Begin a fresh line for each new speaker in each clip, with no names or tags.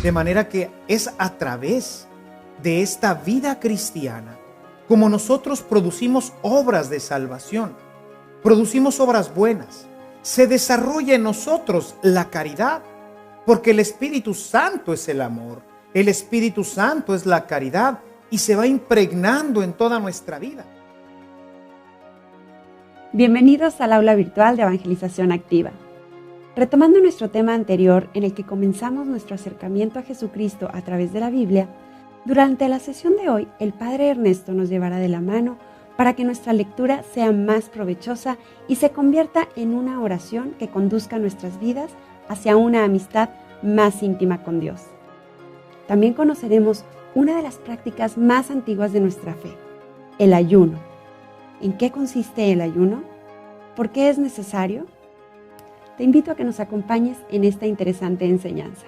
De manera que es a través de esta vida cristiana como nosotros producimos obras de salvación, producimos obras buenas. Se desarrolla en nosotros la caridad, porque el Espíritu Santo es el amor, el Espíritu Santo es la caridad y se va impregnando en toda nuestra vida.
Bienvenidos al aula virtual de Evangelización Activa. Retomando nuestro tema anterior en el que comenzamos nuestro acercamiento a Jesucristo a través de la Biblia, durante la sesión de hoy el Padre Ernesto nos llevará de la mano para que nuestra lectura sea más provechosa y se convierta en una oración que conduzca nuestras vidas hacia una amistad más íntima con Dios. También conoceremos una de las prácticas más antiguas de nuestra fe, el ayuno. ¿En qué consiste el ayuno? ¿Por qué es necesario? Te invito a que nos acompañes en esta interesante enseñanza.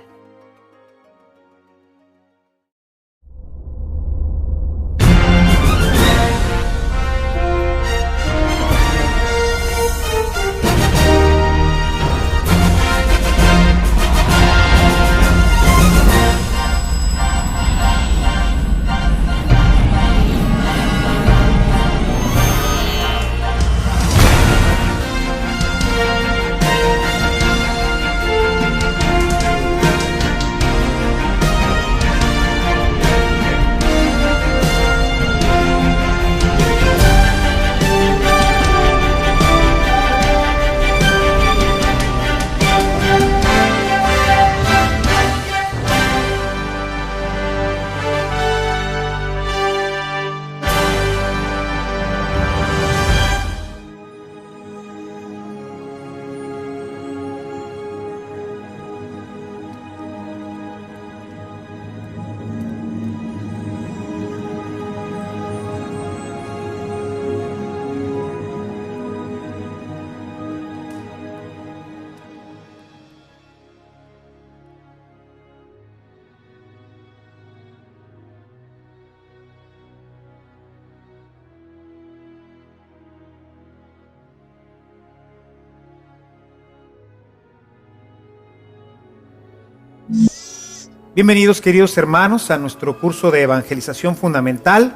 Bienvenidos, queridos hermanos, a nuestro curso de Evangelización Fundamental.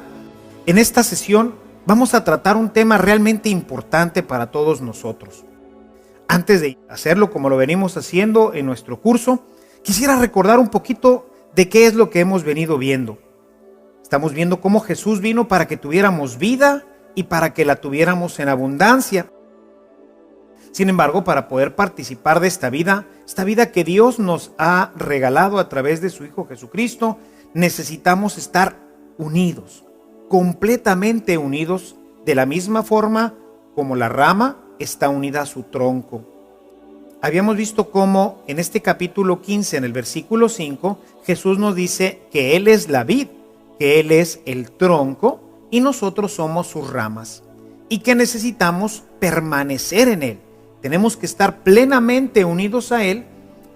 En esta sesión vamos a tratar un tema realmente importante para todos nosotros. Antes de hacerlo como lo venimos haciendo en nuestro curso, quisiera recordar un poquito de qué es lo que hemos venido viendo. Estamos viendo cómo Jesús vino para que tuviéramos vida y para que la tuviéramos en abundancia. Sin embargo, para poder participar de esta vida que Dios nos ha regalado a través de su Hijo Jesucristo, necesitamos estar unidos, completamente unidos, de la misma forma como la rama está unida a su tronco. Habíamos visto cómo en este capítulo 15, en el versículo 5, Jesús nos dice que Él es la vid, que Él es el tronco y nosotros somos sus ramas, y que necesitamos permanecer en Él. Tenemos que estar plenamente unidos a Él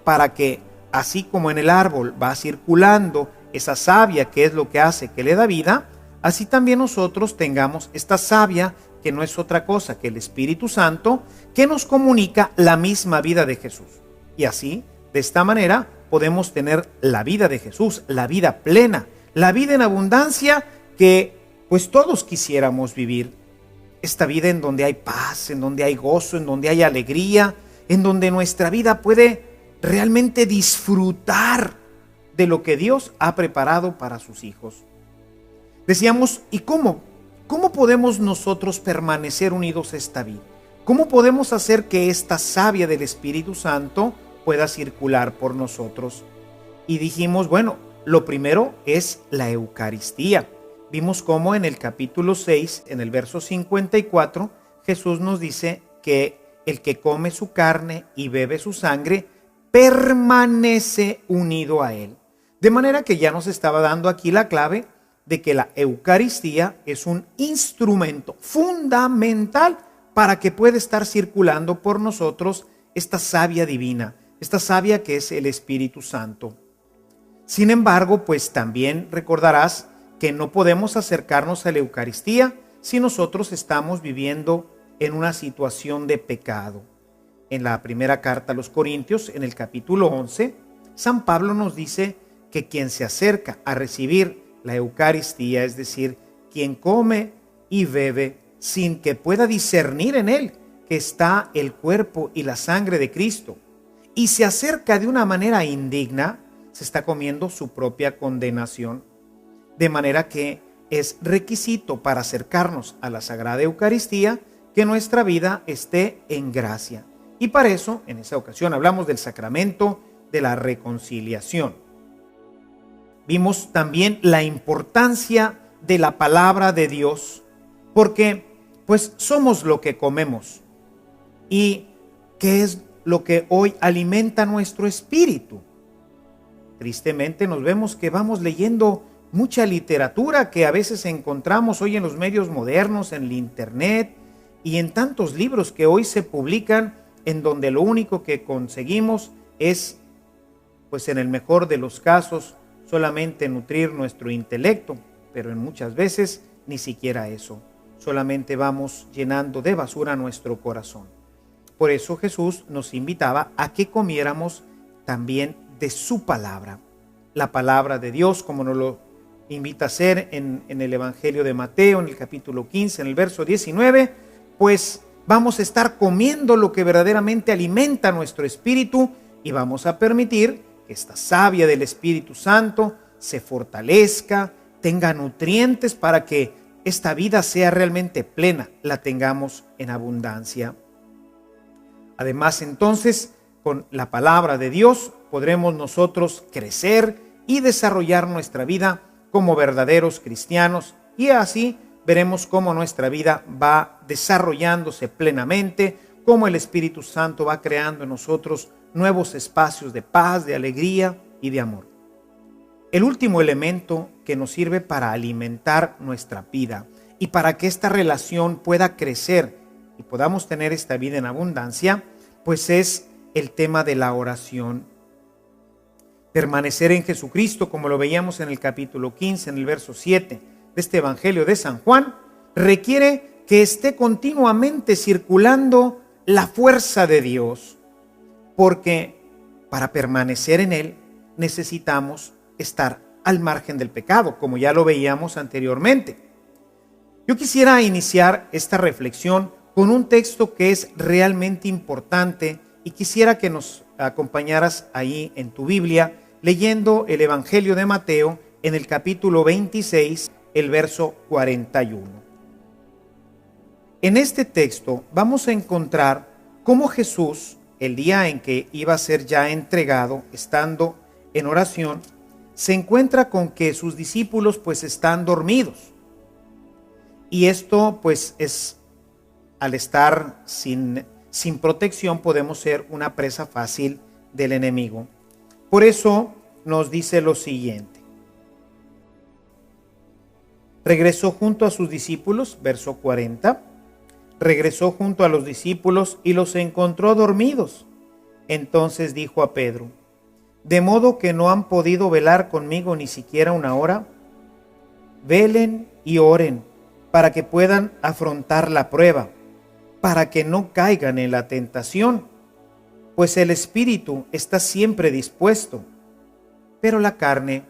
para que, así como en el árbol va circulando esa savia que es lo que hace que le da vida, así también nosotros tengamos esta savia que no es otra cosa que el Espíritu Santo que nos comunica la misma vida de Jesús. Y así, de esta manera, podemos tener la vida de Jesús, la vida plena, la vida en abundancia que pues todos quisiéramos vivir. Esta vida en donde hay paz, en donde hay gozo, en donde hay alegría, en donde nuestra vida puede realmente disfrutar de lo que Dios ha preparado para sus hijos. Decíamos, ¿y cómo? ¿Cómo podemos nosotros permanecer unidos a esta vida? ¿Cómo podemos hacer que esta savia del Espíritu Santo pueda circular por nosotros? Y dijimos, bueno, lo primero es la Eucaristía. Vimos cómo en el capítulo 6, en el verso 54, Jesús nos dice que el que come su carne y bebe su sangre permanece unido a Él. De manera que ya nos estaba dando aquí la clave de que la Eucaristía es un instrumento fundamental para que pueda estar circulando por nosotros esta savia divina, esta savia que es el Espíritu Santo. Sin embargo, pues también recordarás que no podemos acercarnos a la Eucaristía si nosotros estamos viviendo en una situación de pecado. En la primera carta a los Corintios, en el capítulo 11, San Pablo nos dice que quien se acerca a recibir la Eucaristía, es decir, quien come y bebe sin que pueda discernir en él que está el cuerpo y la sangre de Cristo, y se acerca de una manera indigna, se está comiendo su propia condenación. De manera que es requisito para acercarnos a la Sagrada Eucaristía que nuestra vida esté en gracia. Y para eso, en esa ocasión, hablamos del sacramento de la reconciliación. Vimos también la importancia de la palabra de Dios, porque pues somos lo que comemos. ¿Y qué es lo que hoy alimenta nuestro espíritu? Tristemente nos vemos que vamos leyendo mucha literatura que a veces encontramos hoy en los medios modernos, en el internet y en tantos libros que hoy se publican, en donde lo único que conseguimos es, pues en el mejor de los casos, solamente nutrir nuestro intelecto, pero en muchas veces ni siquiera eso. Solamente vamos llenando de basura nuestro corazón. Por eso Jesús nos invitaba a que comiéramos también de su palabra. La palabra de Dios, como nos lo invita a hacer en el Evangelio de Mateo, en el capítulo 15, en el verso 19, pues vamos a estar comiendo lo que verdaderamente alimenta nuestro espíritu y vamos a permitir que esta savia del Espíritu Santo se fortalezca, tenga nutrientes para que esta vida sea realmente plena, la tengamos en abundancia. Además, entonces, con la palabra de Dios podremos nosotros crecer y desarrollar nuestra vida como verdaderos cristianos, y así veremos cómo nuestra vida va desarrollándose plenamente, cómo el Espíritu Santo va creando en nosotros nuevos espacios de paz, de alegría y de amor. El último elemento que nos sirve para alimentar nuestra vida y para que esta relación pueda crecer y podamos tener esta vida en abundancia, pues es el tema de la oración. Permanecer en Jesucristo, como lo veíamos en el capítulo 15, en el verso 7 de este Evangelio de San Juan, requiere que esté continuamente circulando la fuerza de Dios, porque para permanecer en Él necesitamos estar al margen del pecado, como ya lo veíamos anteriormente. Yo quisiera iniciar esta reflexión con un texto que es realmente importante y quisiera que nos acompañaras ahí en tu Biblia leyendo el Evangelio de Mateo en el capítulo 26, el verso 41. En este texto vamos a encontrar cómo Jesús, el día en que iba a ser ya entregado, estando en oración, se encuentra con que sus discípulos pues están dormidos. Y esto pues es, al estar sin protección, podemos ser una presa fácil del enemigo. Por eso nos dice lo siguiente. Regresó junto a sus discípulos, verso 40. Regresó junto a los discípulos y los encontró dormidos. Entonces dijo a Pedro: ¿de modo que no han podido velar conmigo ni siquiera una hora? Velen y oren para que puedan afrontar la prueba, para que no caigan en la tentación, pues el espíritu está siempre dispuesto, pero la carne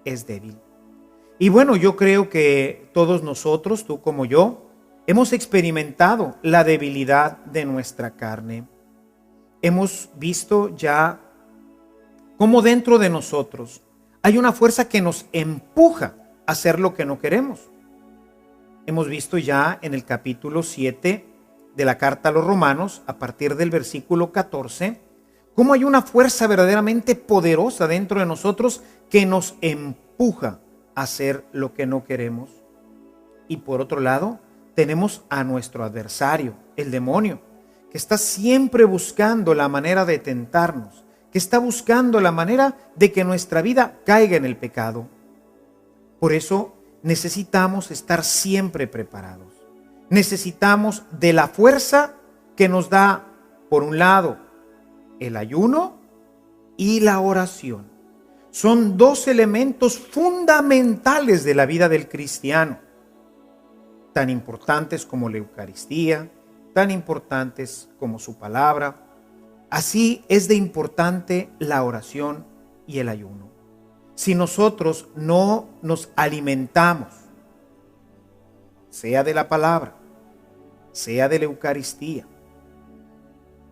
es débil. Y bueno, yo creo que todos nosotros, tú como yo, hemos experimentado la debilidad de nuestra carne. Hemos visto ya cómo dentro de nosotros hay una fuerza que nos empuja a hacer lo que no queremos. Hemos visto ya en el capítulo 7 de la carta a los Romanos, a partir del versículo 14, cómo hay una fuerza verdaderamente poderosa dentro de nosotros que nos empuja a hacer lo que no queremos. Y por otro lado, tenemos a nuestro adversario, el demonio, que está siempre buscando la manera de tentarnos, que está buscando la manera de que nuestra vida caiga en el pecado. Por eso necesitamos estar siempre preparados. Necesitamos de la fuerza que nos da, por un lado, el ayuno y la oración. Son dos elementos fundamentales de la vida del cristiano, tan importantes como la Eucaristía, tan importantes como su palabra. Así es de importante la oración y el ayuno. si nosotros no nos alimentamos, sea de la palabra, sea de la Eucaristía,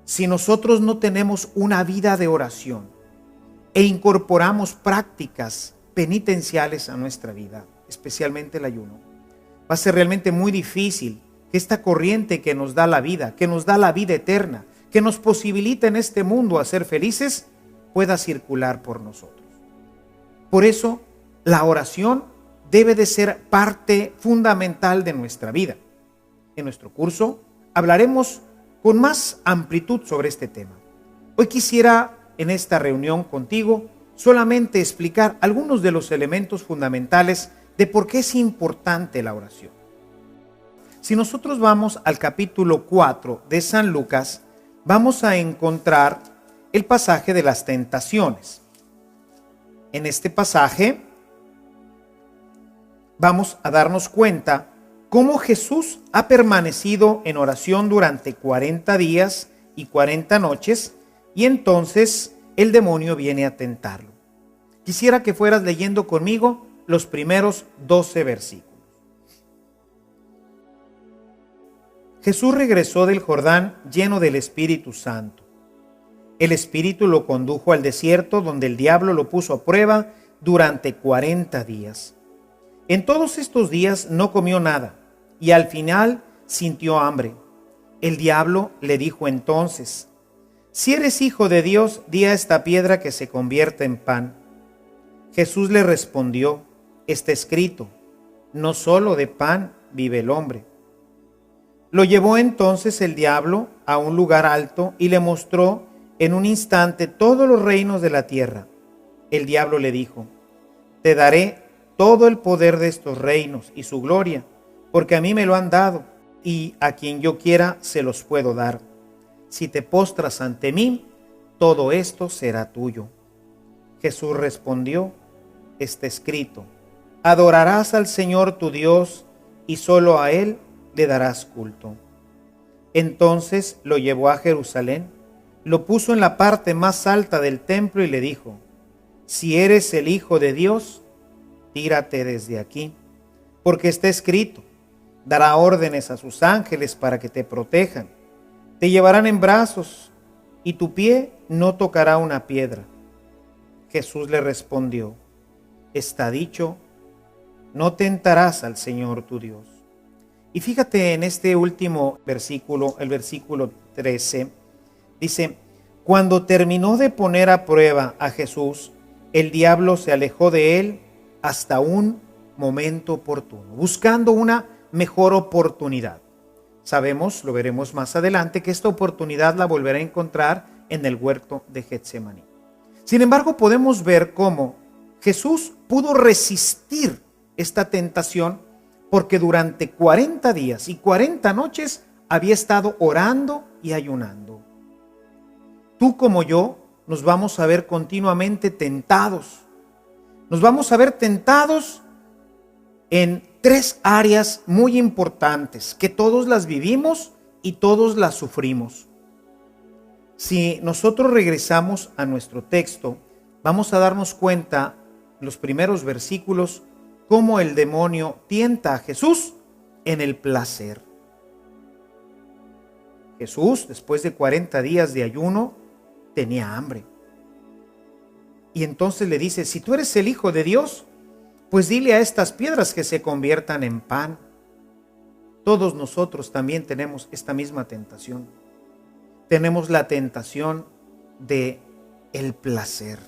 si nosotros no tenemos una vida de oración e incorporamos prácticas penitenciales a nuestra vida, especialmente el ayuno, va a ser realmente muy difícil que esta corriente que nos da la vida, que nos da la vida eterna, que nos posibilita en este mundo a ser felices, pueda circular por nosotros. Por eso, la oración debe de ser parte fundamental de nuestra vida. En nuestro curso hablaremos con más amplitud sobre este tema. Hoy quisiera, en esta reunión contigo, solamente explicar algunos de los elementos fundamentales de por qué es importante la oración. Si nosotros vamos al capítulo 4 de San Lucas, vamos a encontrar el pasaje de las tentaciones. En este pasaje vamos a darnos cuenta cómo Jesús ha permanecido en oración durante 40 días y 40 noches, y entonces el demonio viene a tentarlo. Quisiera que fueras leyendo conmigo los primeros 12 versículos. Jesús regresó del Jordán lleno del Espíritu Santo. El Espíritu lo condujo al desierto, donde el diablo lo puso a prueba durante 40 días. En todos estos días no comió nada, y al final sintió hambre. El diablo le dijo entonces: si eres hijo de Dios, di a esta piedra que se convierta en pan. Jesús le respondió: está escrito, no solo de pan vive el hombre. Lo llevó entonces el diablo a un lugar alto y le mostró en un instante todos los reinos de la tierra. El diablo le dijo: te daré todo el poder de estos reinos y su gloria, porque a mí me lo han dado, y a quien yo quiera se los puedo dar. Si te postras ante mí, todo esto será tuyo. Jesús respondió: está escrito, adorarás al Señor tu Dios, y solo a Él le darás culto. Entonces lo llevó a Jerusalén, lo puso en la parte más alta del templo y le dijo: si eres el Hijo de Dios, tírate desde aquí, porque está escrito, dará órdenes a sus ángeles para que te protejan, te llevarán en brazos y tu pie no tocará una piedra. Jesús le respondió: está dicho, no tentarás al Señor tu Dios. Y fíjate en este último versículo, el versículo 13, dice: cuando terminó de poner a prueba a Jesús, el diablo se alejó de él hasta un momento oportuno, buscando una mejor oportunidad. Sabemos, lo veremos más adelante, que esta oportunidad la volverá a encontrar en el huerto de Getsemaní. Sin embargo, podemos ver cómo Jesús pudo resistir esta tentación porque durante 40 días y 40 noches había estado orando y ayunando. Tú como yo nos vamos a ver continuamente tentados. Nos vamos a ver tentados en 3 áreas muy importantes que todos las vivimos y todos las sufrimos. Si nosotros regresamos a nuestro texto, vamos a darnos cuenta en los primeros versículos cómo el demonio tienta a Jesús en el placer. Jesús, después de 40 días de ayuno, tenía hambre. Y entonces le dice: si tú eres el Hijo de Dios, pues dile a estas piedras que se conviertan en pan. Todos nosotros también tenemos esta misma tentación. Tenemos la tentación de el placer,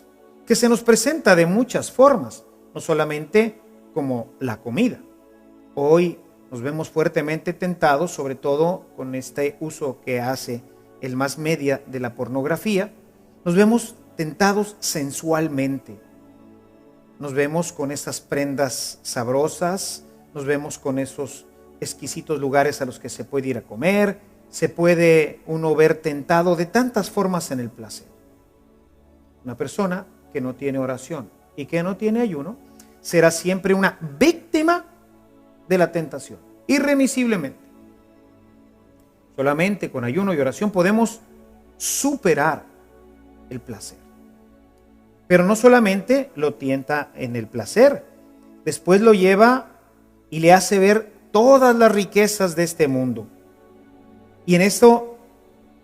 que se nos presenta de muchas formas, no solamente como la comida. Hoy nos vemos fuertemente tentados, sobre todo con este uso que hace el mass media de la pornografía. Nos vemos tentados sensualmente. Nos vemos con esas prendas sabrosas, nos vemos con esos exquisitos lugares a los que se puede ir a comer, se puede uno ver tentado de tantas formas en el placer. Una persona que no tiene oración y que no tiene ayuno será siempre una víctima de la tentación, irremisiblemente. Solamente con ayuno y oración podemos superar el placer. Pero no solamente lo tienta en el placer, después lo lleva y le hace ver todas las riquezas de este mundo. Y en esto,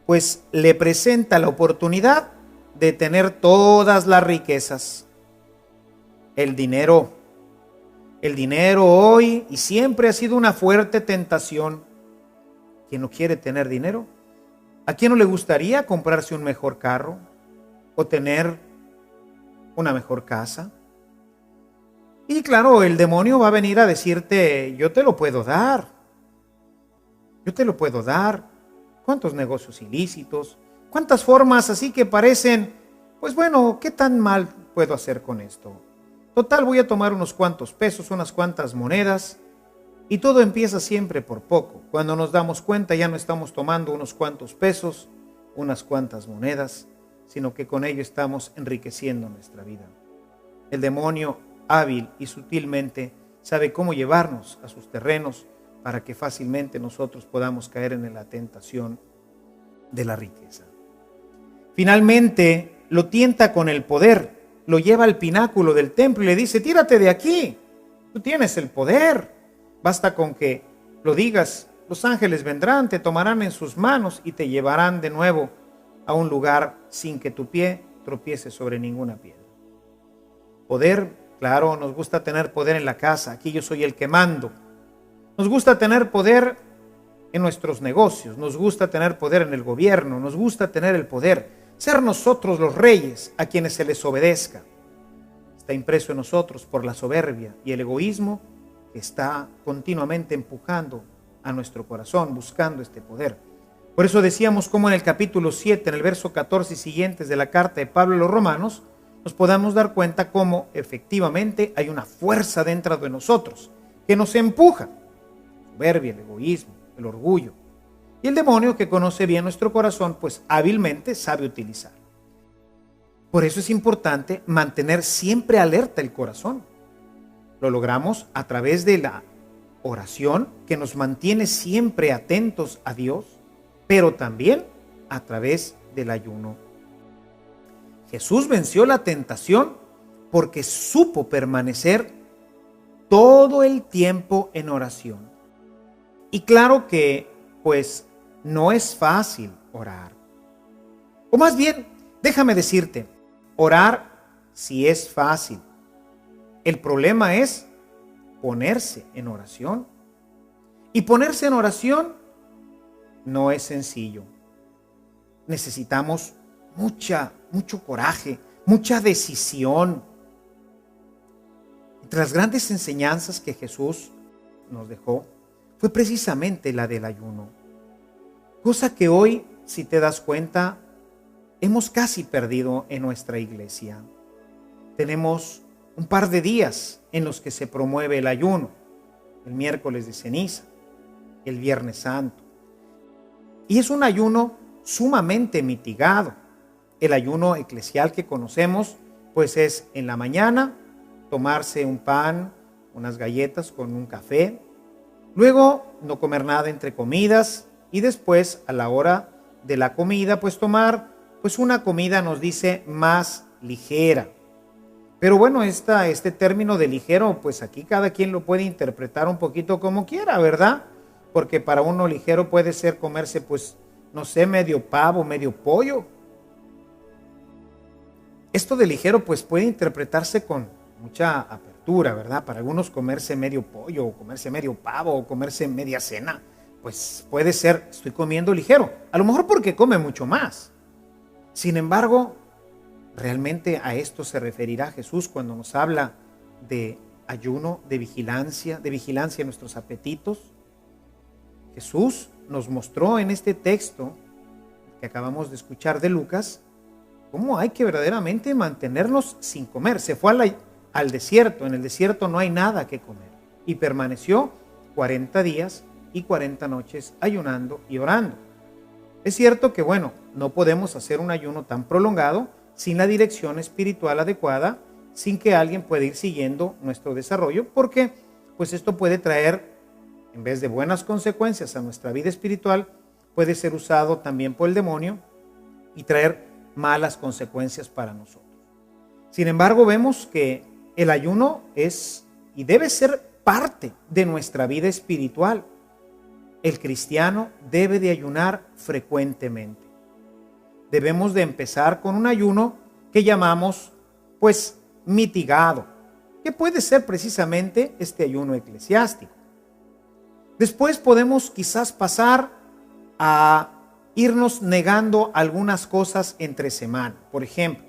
pues le presenta la oportunidad de tener todas las riquezas. El dinero hoy y siempre ha sido una fuerte tentación. ¿Quién no quiere tener dinero? ¿A quién no le gustaría comprarse un mejor carro o tener una mejor casa? Y claro, el demonio va a venir a decirte, yo te lo puedo dar. Yo te lo puedo dar. ¿Cuántos negocios ilícitos? ¿Cuántas formas así que parecen, pues bueno, qué tan mal puedo hacer con esto? Total, voy a tomar unos cuantos pesos, unas cuantas monedas, y todo empieza siempre por poco. Cuando nos damos cuenta ya no estamos tomando unos cuantos pesos, unas cuantas monedas, sino que con ello estamos enriqueciendo nuestra vida. El demonio, hábil y sutilmente, sabe cómo llevarnos a sus terrenos para que fácilmente nosotros podamos caer en la tentación de la riqueza. Finalmente, lo tienta con el poder, lo lleva al pináculo del templo y le dice, tírate de aquí, tú tienes el poder. Basta con que lo digas, los ángeles vendrán, te tomarán en sus manos y te llevarán de nuevo a un lugar sin que tu pie tropiece sobre ninguna piedra. Poder, claro, nos gusta tener poder en la casa, aquí yo soy el que mando. Nos gusta tener poder en nuestros negocios, nos gusta tener poder en el gobierno, nos gusta tener el poder, ser nosotros los reyes a quienes se les obedezca. Está impreso en nosotros por la soberbia y el egoísmo que está continuamente empujando a nuestro corazón, buscando este poder. Por eso decíamos como en el capítulo 7, en el verso 14 y siguientes de la carta de Pablo a los Romanos, nos podamos dar cuenta cómo efectivamente hay una fuerza dentro de nosotros que nos empuja. La soberbia, el egoísmo, el orgullo. Y el demonio, que conoce bien nuestro corazón, pues hábilmente sabe utilizar. Por eso es importante mantener siempre alerta el corazón. Lo logramos a través de la oración, que nos mantiene siempre atentos a Dios, pero también a través del ayuno. Jesús venció la tentación porque supo permanecer todo el tiempo en oración. Y claro que, pues, no es fácil orar. O más bien, déjame decirte, orar sí es fácil. El problema es ponerse en oración. Y ponerse en oración no es sencillo. Necesitamos mucho coraje, mucha decisión. Entre las grandes enseñanzas que Jesús nos dejó fue precisamente la del ayuno. Cosa que hoy, si te das cuenta, hemos casi perdido en nuestra iglesia. Tenemos un par de días en los que se promueve el ayuno, el miércoles de ceniza, el viernes santo. Y es un ayuno sumamente mitigado. El ayuno eclesial que conocemos, pues es en la mañana tomarse un pan, unas galletas con un café, luego no comer nada entre comidas y después a la hora de la comida, pues tomar pues una comida, nos dice, más ligera. Pero bueno, este término de ligero, pues aquí cada quien lo puede interpretar un poquito como quiera, ¿verdad? Porque para uno ligero puede ser comerse, pues, no sé, medio pavo, medio pollo. Esto de ligero, pues, puede interpretarse con mucha apertura, ¿verdad? Para algunos comerse medio pollo, o comerse medio pavo, o comerse media cena, pues puede ser, estoy comiendo ligero. A lo mejor porque come mucho más. Sin embargo, realmente a esto se referirá Jesús cuando nos habla de ayuno, de vigilancia en nuestros apetitos. Jesús nos mostró en este texto que acabamos de escuchar de Lucas, cómo hay que verdaderamente mantenernos sin comer. Se fue al desierto, en el desierto no hay nada que comer, y permaneció 40 días y 40 noches ayunando y orando. Es cierto que, bueno, no podemos hacer un ayuno tan prolongado sin la dirección espiritual adecuada, sin que alguien pueda ir siguiendo nuestro desarrollo, porque pues esto puede traer, en vez de buenas consecuencias a nuestra vida espiritual, puede ser usado también por el demonio y traer malas consecuencias para nosotros. Sin embargo, vemos que el ayuno es y debe ser parte de nuestra vida espiritual. El cristiano debe de ayunar frecuentemente. Debemos de empezar con un ayuno que llamamos, pues, mitigado, que puede ser precisamente este ayuno eclesiástico. Después podemos quizás pasar a irnos negando algunas cosas entre semana. Por ejemplo,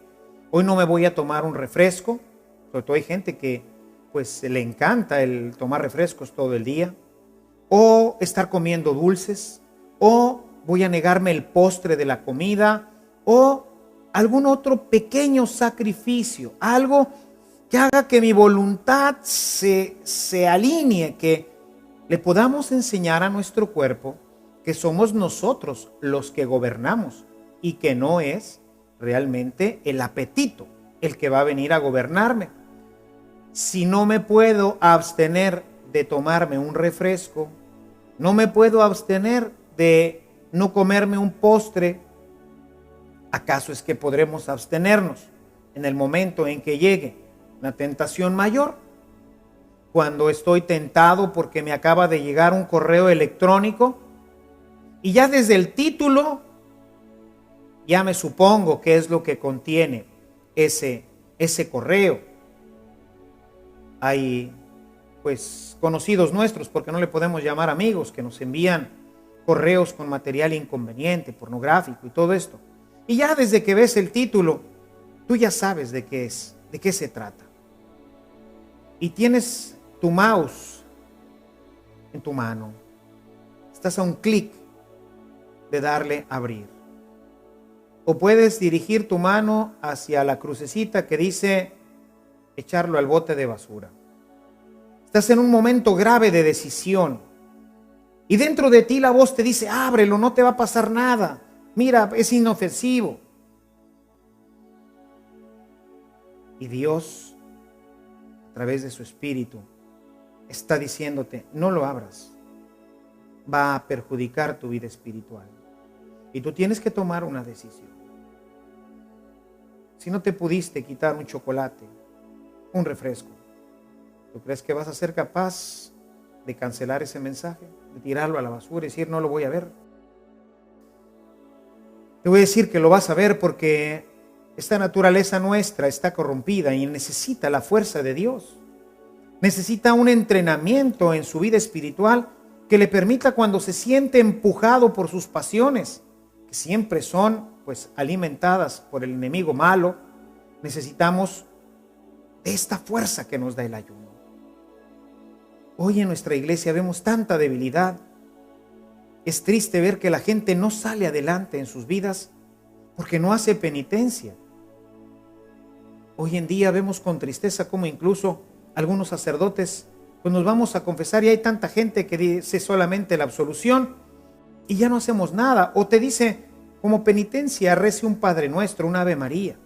hoy no me voy a tomar un refresco. Sobre todo hay gente que pues le encanta el tomar refrescos todo el día, o estar comiendo dulces, o voy a negarme el postre de la comida, o algún otro pequeño sacrificio, algo que haga que mi voluntad se alinee, que le podamos enseñar a nuestro cuerpo que somos nosotros los que gobernamos y que no es realmente el apetito el que va a venir a gobernarme. Si no me puedo abstener de tomarme un refresco, no me puedo abstener de no comerme un postre, ¿acaso es que podremos abstenernos en el momento en que llegue una tentación mayor? Cuando estoy tentado porque me acaba de llegar un correo electrónico y ya desde el título ya me supongo qué es lo que contiene ese correo. Hay pues conocidos nuestros, porque no le podemos llamar amigos, que nos envían correos con material inconveniente, pornográfico y todo esto. Y ya desde que ves el título, tú ya sabes de qué es, de qué se trata. Y tienes tu mouse en tu mano. Estás a un clic de darle a abrir. O puedes dirigir tu mano hacia la crucecita que dice echarlo al bote de basura. Estás en un momento grave de decisión. Y dentro de ti la voz te dice, ábrelo, no te va a pasar nada. Mira, es inofensivo. Y Dios, a través de su Espíritu, está diciéndote, no lo abras. Va a perjudicar tu vida espiritual. Y tú tienes que tomar una decisión. Si no te pudiste quitar un chocolate, un refresco, ¿tú crees que vas a ser capaz de cancelar ese mensaje? De tirarlo a la basura y decir, no lo voy a ver. Te voy a decir que lo vas a ver porque esta naturaleza nuestra está corrompida y necesita la fuerza de Dios. Necesita un entrenamiento en su vida espiritual que le permita, cuando se siente empujado por sus pasiones, que siempre son pues alimentadas por el enemigo malo, necesitamos de esta fuerza que nos da el ayuno. Hoy en nuestra iglesia vemos tanta debilidad. Es triste ver que la gente no sale adelante en sus vidas porque no hace penitencia. Hoy en día vemos con tristeza cómo incluso algunos sacerdotes pues nos vamos a confesar y hay tanta gente que dice solamente la absolución y ya no hacemos nada. O te dice como penitencia, rece un Padre Nuestro, un Ave María.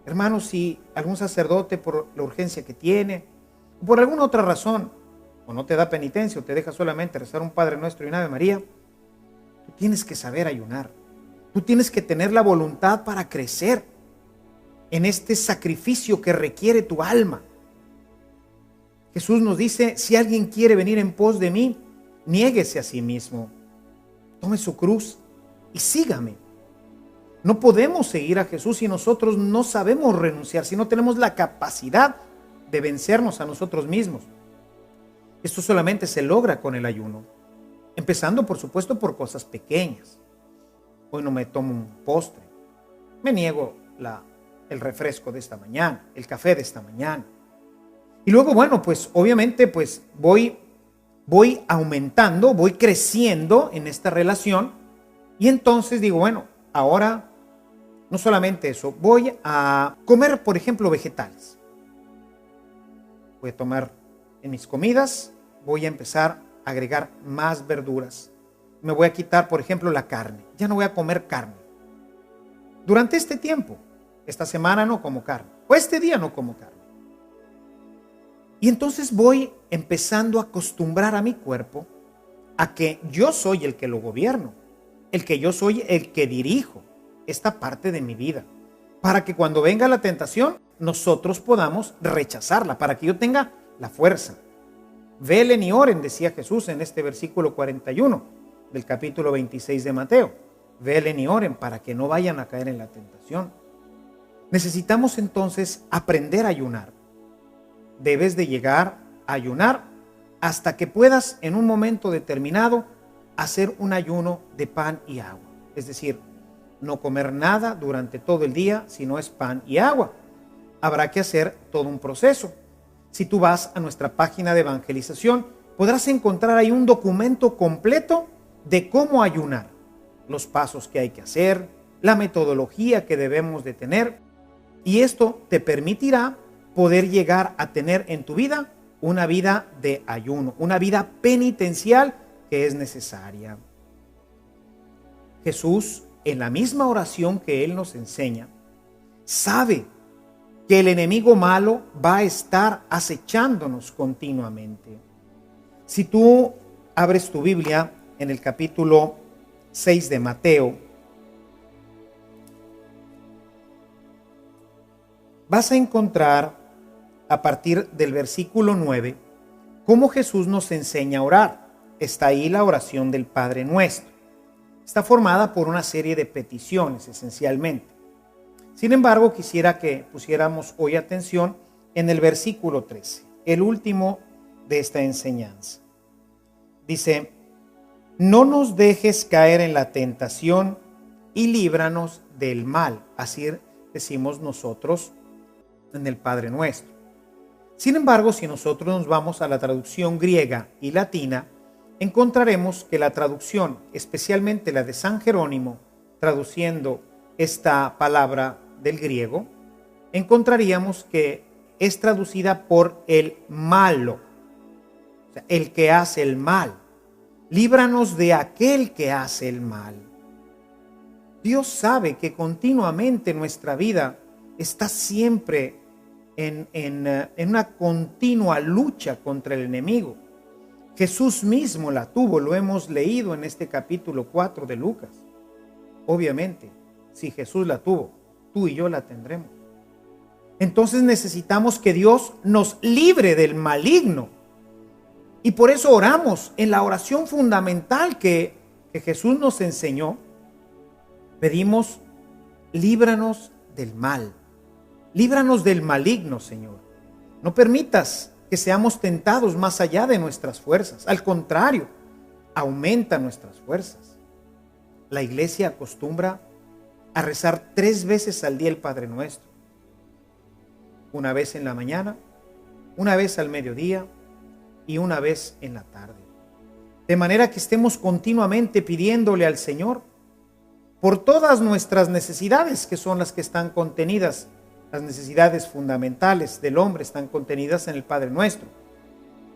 Hermanos, si algún sacerdote por la urgencia que tiene, o por alguna otra razón, o no te da penitencia, o te deja solamente rezar un Padre Nuestro y un Ave María, tú tienes que saber ayunar. Tú tienes que tener la voluntad para crecer en este sacrificio que requiere tu alma. Jesús nos dice, si alguien quiere venir en pos de mí, niéguese a sí mismo, tome su cruz y sígame. No podemos seguir a Jesús si nosotros no sabemos renunciar, si no tenemos la capacidad de vencernos a nosotros mismos. Esto solamente se logra con el ayuno, empezando por supuesto por cosas pequeñas. Hoy no me tomo un postre, me niego el refresco de esta mañana, el café de esta mañana. Y luego, bueno, pues obviamente pues voy aumentando, voy creciendo en esta relación y entonces digo, bueno, ahora no solamente eso, voy a comer, por ejemplo, vegetales. Voy a tomar en mis comidas, voy a empezar a agregar más verduras. Me voy a quitar, por ejemplo, la carne. Ya no voy a comer carne. Durante este tiempo, esta semana no como carne, o este día no como carne. Y entonces voy empezando a acostumbrar a mi cuerpo a que yo soy el que lo gobierno, el que yo soy el que dirijo esta parte de mi vida, para que cuando venga la tentación, nosotros podamos rechazarla, para que yo tenga la fuerza. Velen y oren, decía Jesús en este versículo 41 del capítulo 26 de Mateo. Velen y oren para que no vayan a caer en la tentación. Necesitamos entonces aprender a ayunar. Debes de llegar a ayunar hasta que puedas en un momento determinado hacer un ayuno de pan y agua. Es decir, no comer nada durante todo el día si no es pan y agua. Habrá que hacer todo un proceso. Si tú vas a nuestra página de evangelización, podrás encontrar ahí un documento completo de cómo ayunar, los pasos que hay que hacer, la metodología que debemos de tener, y esto te permitirá poder llegar a tener en tu vida una vida de ayuno, una vida penitencial que es necesaria. Jesús, en la misma oración que Él nos enseña, sabe que el enemigo malo va a estar acechándonos continuamente. Si tú abres tu Biblia en el capítulo 6 de Mateo, vas a encontrar a partir del versículo 9 cómo Jesús nos enseña a orar. Está ahí la oración del Padre Nuestro. Está formada por una serie de peticiones esencialmente. Sin embargo, quisiera que pusiéramos hoy atención en el versículo 13, el último de esta enseñanza. Dice: no nos dejes caer en la tentación y líbranos del mal. Así decimos nosotros en el Padre Nuestro. Sin embargo, si nosotros nos vamos a la traducción griega y latina, encontraremos que la traducción, especialmente la de San Jerónimo, traduciendo esta palabra del griego, encontraríamos que es traducida por el malo, o sea, el que hace el mal. Líbranos de aquel que hace el mal. Dios sabe que continuamente nuestra vida está siempre en una continua lucha contra el enemigo. Jesús mismo la tuvo, lo hemos leído en este capítulo 4 de Lucas. Obviamente, si Jesús la tuvo, tú y yo la tendremos. Entonces necesitamos que Dios nos libre del maligno. Y por eso oramos en la oración fundamental que Jesús nos enseñó. Pedimos: líbranos del mal. Líbranos del maligno, Señor. No permitas que seamos tentados más allá de nuestras fuerzas. Al contrario, aumenta nuestras fuerzas. La iglesia acostumbra a rezar 3 veces al día el Padre Nuestro. Una vez en la mañana, una vez al mediodía y una vez en la tarde. De manera que estemos continuamente pidiéndole al Señor por todas nuestras necesidades, que son las que están contenidas. Las necesidades fundamentales del hombre están contenidas en el Padre Nuestro,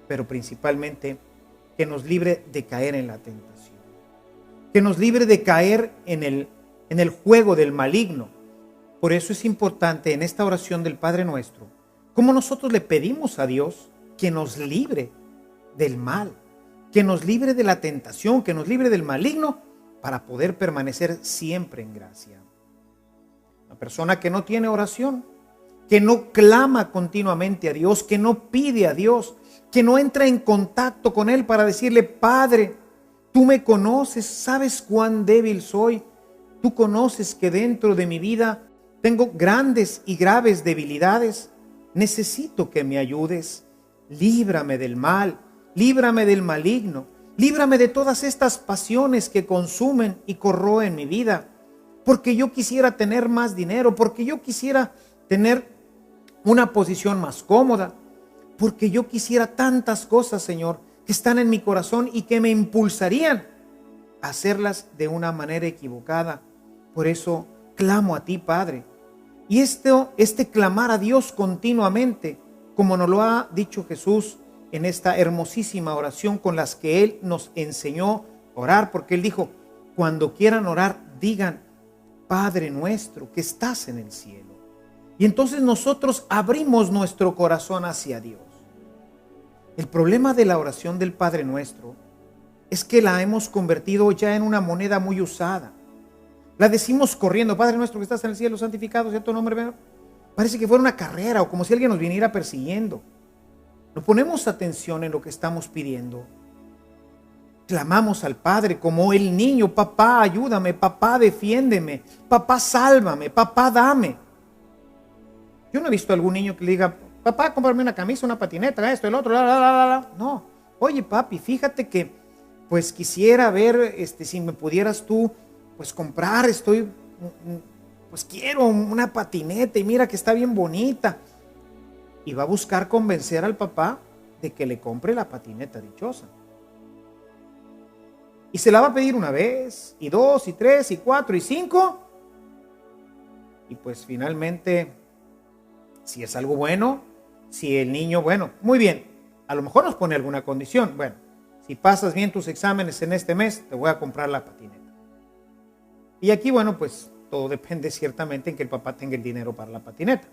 pero principalmente que nos libre de caer en la tentación, que nos libre de caer en el juego del maligno. Por eso es importante en esta oración del Padre Nuestro, como nosotros le pedimos a Dios que nos libre del mal, que nos libre de la tentación, que nos libre del maligno, para poder permanecer siempre en gracia. Una persona que no tiene oración, que no clama continuamente a Dios, que no pide a Dios, que no entra en contacto con Él para decirle: Padre, tú me conoces, sabes cuán débil soy, tú conoces que dentro de mi vida tengo grandes y graves debilidades, necesito que me ayudes, líbrame del mal, líbrame del maligno, líbrame de todas estas pasiones que consumen y corroen mi vida, porque yo quisiera tener más dinero, porque yo quisiera tener una posición más cómoda, porque yo quisiera tantas cosas, Señor, que están en mi corazón y que me impulsarían a hacerlas de una manera equivocada. Por eso clamo a ti, Padre. Y este clamar a Dios continuamente, como nos lo ha dicho Jesús en esta hermosísima oración con las que Él nos enseñó a orar, porque Él dijo: cuando quieran orar, digan: Padre nuestro que estás en el cielo. Y entonces nosotros abrimos nuestro corazón hacia Dios. El problema de la oración del Padre Nuestro es que la hemos convertido ya en una moneda muy usada. La decimos corriendo: Padre nuestro que estás en el cielo, santificado sea tu nombre. Parece que fuera una carrera o como si alguien nos viniera persiguiendo. No ponemos atención en lo que estamos pidiendo. Clamamos al Padre como el niño: papá, ayúdame, papá, defiéndeme, papá, sálvame, papá, dame. Yo no he visto a algún niño que le diga: papá, cómprame una camisa, una patineta, esto, el otro, No, oye papi, fíjate que pues quisiera ver si me pudieras tú pues comprar, pues quiero una patineta y mira que está bien bonita. Y va a buscar convencer al papá de que le compre la patineta dichosa. Y se la va a pedir una vez, y dos, y tres, y cuatro, y cinco. Y pues finalmente, si es algo bueno, si el niño, bueno, muy bien, a lo mejor nos pone alguna condición. Bueno, si pasas bien tus exámenes en este mes, te voy a comprar la patineta. Y aquí, bueno, pues todo depende ciertamente en que el papá tenga el dinero para la patineta.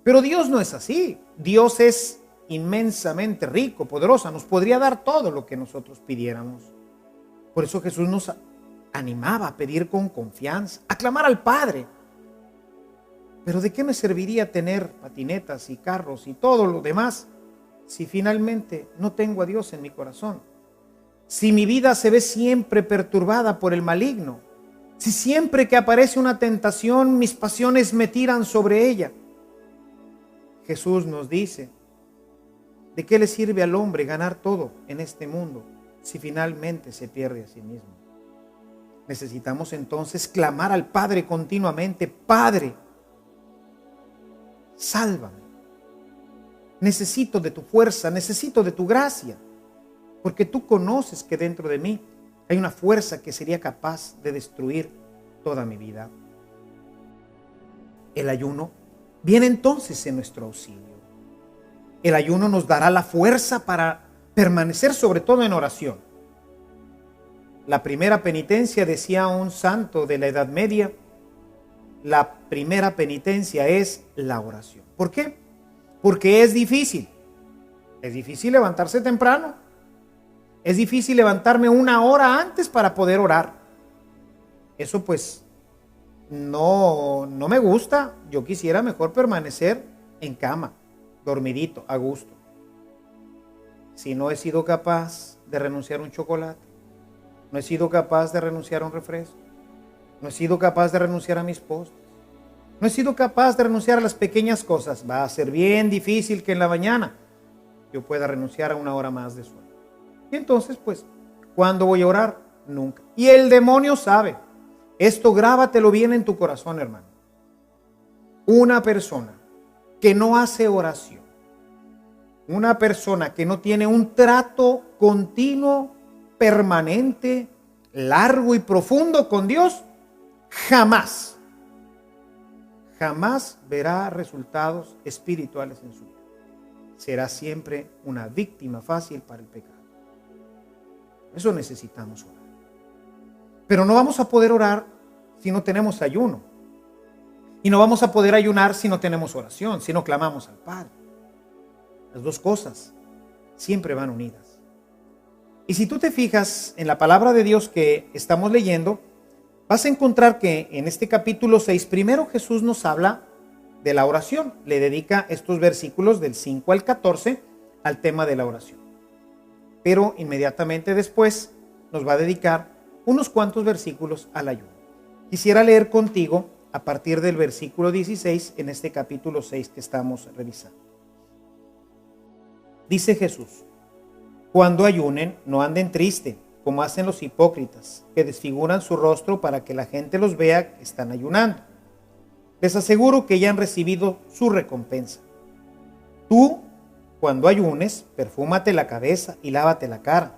Pero Dios no es así. Dios es inmensamente rico, poderoso. Nos podría dar todo lo que nosotros pidiéramos. Por eso Jesús nos animaba a pedir con confianza, a clamar al Padre. Pero ¿de qué me serviría tener patinetas y carros y todo lo demás si finalmente no tengo a Dios en mi corazón? Si mi vida se ve siempre perturbada por el maligno, si siempre que aparece una tentación mis pasiones me tiran sobre ella. Jesús nos dice: ¿de qué le sirve al hombre ganar todo en este mundo si finalmente se pierde a sí mismo? Necesitamos entonces clamar al Padre continuamente: Padre, sálvame. Necesito de tu fuerza, necesito de tu gracia, porque tú conoces que dentro de mí hay una fuerza que sería capaz de destruir toda mi vida. El ayuno viene entonces en nuestro auxilio. El ayuno nos dará la fuerza para permanecer sobre todo en oración. La primera penitencia, decía un santo de la Edad Media, la primera penitencia es la oración. ¿Por qué? Porque es difícil. Es difícil levantarse temprano. Es difícil levantarme una hora antes para poder orar. Eso pues no me gusta. Yo quisiera mejor permanecer en cama, dormidito, a gusto. Si no he sido capaz de renunciar a un chocolate, no he sido capaz de renunciar a un refresco, no he sido capaz de renunciar a mis postres, no he sido capaz de renunciar a las pequeñas cosas, va a ser bien difícil que en la mañana yo pueda renunciar a una hora más de sueño. Y entonces, pues, ¿cuándo voy a orar? Nunca. Y el demonio sabe. Esto grábatelo bien en tu corazón, hermano. Una persona que no hace oración, una persona que no tiene un trato continuo, permanente, largo y profundo con Dios, jamás verá resultados espirituales en su vida. Será siempre una víctima fácil para el pecado. Eso necesitamos orar. Pero no vamos a poder orar si no tenemos ayuno. Y no vamos a poder ayunar si no tenemos oración, si no clamamos al Padre. Las dos cosas siempre van unidas. Y si tú te fijas en la palabra de Dios que estamos leyendo, vas a encontrar que en este capítulo 6, primero Jesús nos habla de la oración. Le dedica estos versículos del 5 al 14 al tema de la oración. Pero inmediatamente después nos va a dedicar unos cuantos versículos al ayuno. Quisiera leer contigo a partir del versículo 16 en este capítulo 6 que estamos revisando. Dice Jesús: cuando ayunen, no anden triste, como hacen los hipócritas, que desfiguran su rostro para que la gente los vea que están ayunando. Les aseguro que ya han recibido su recompensa. Tú, cuando ayunes, perfúmate la cabeza y lávate la cara,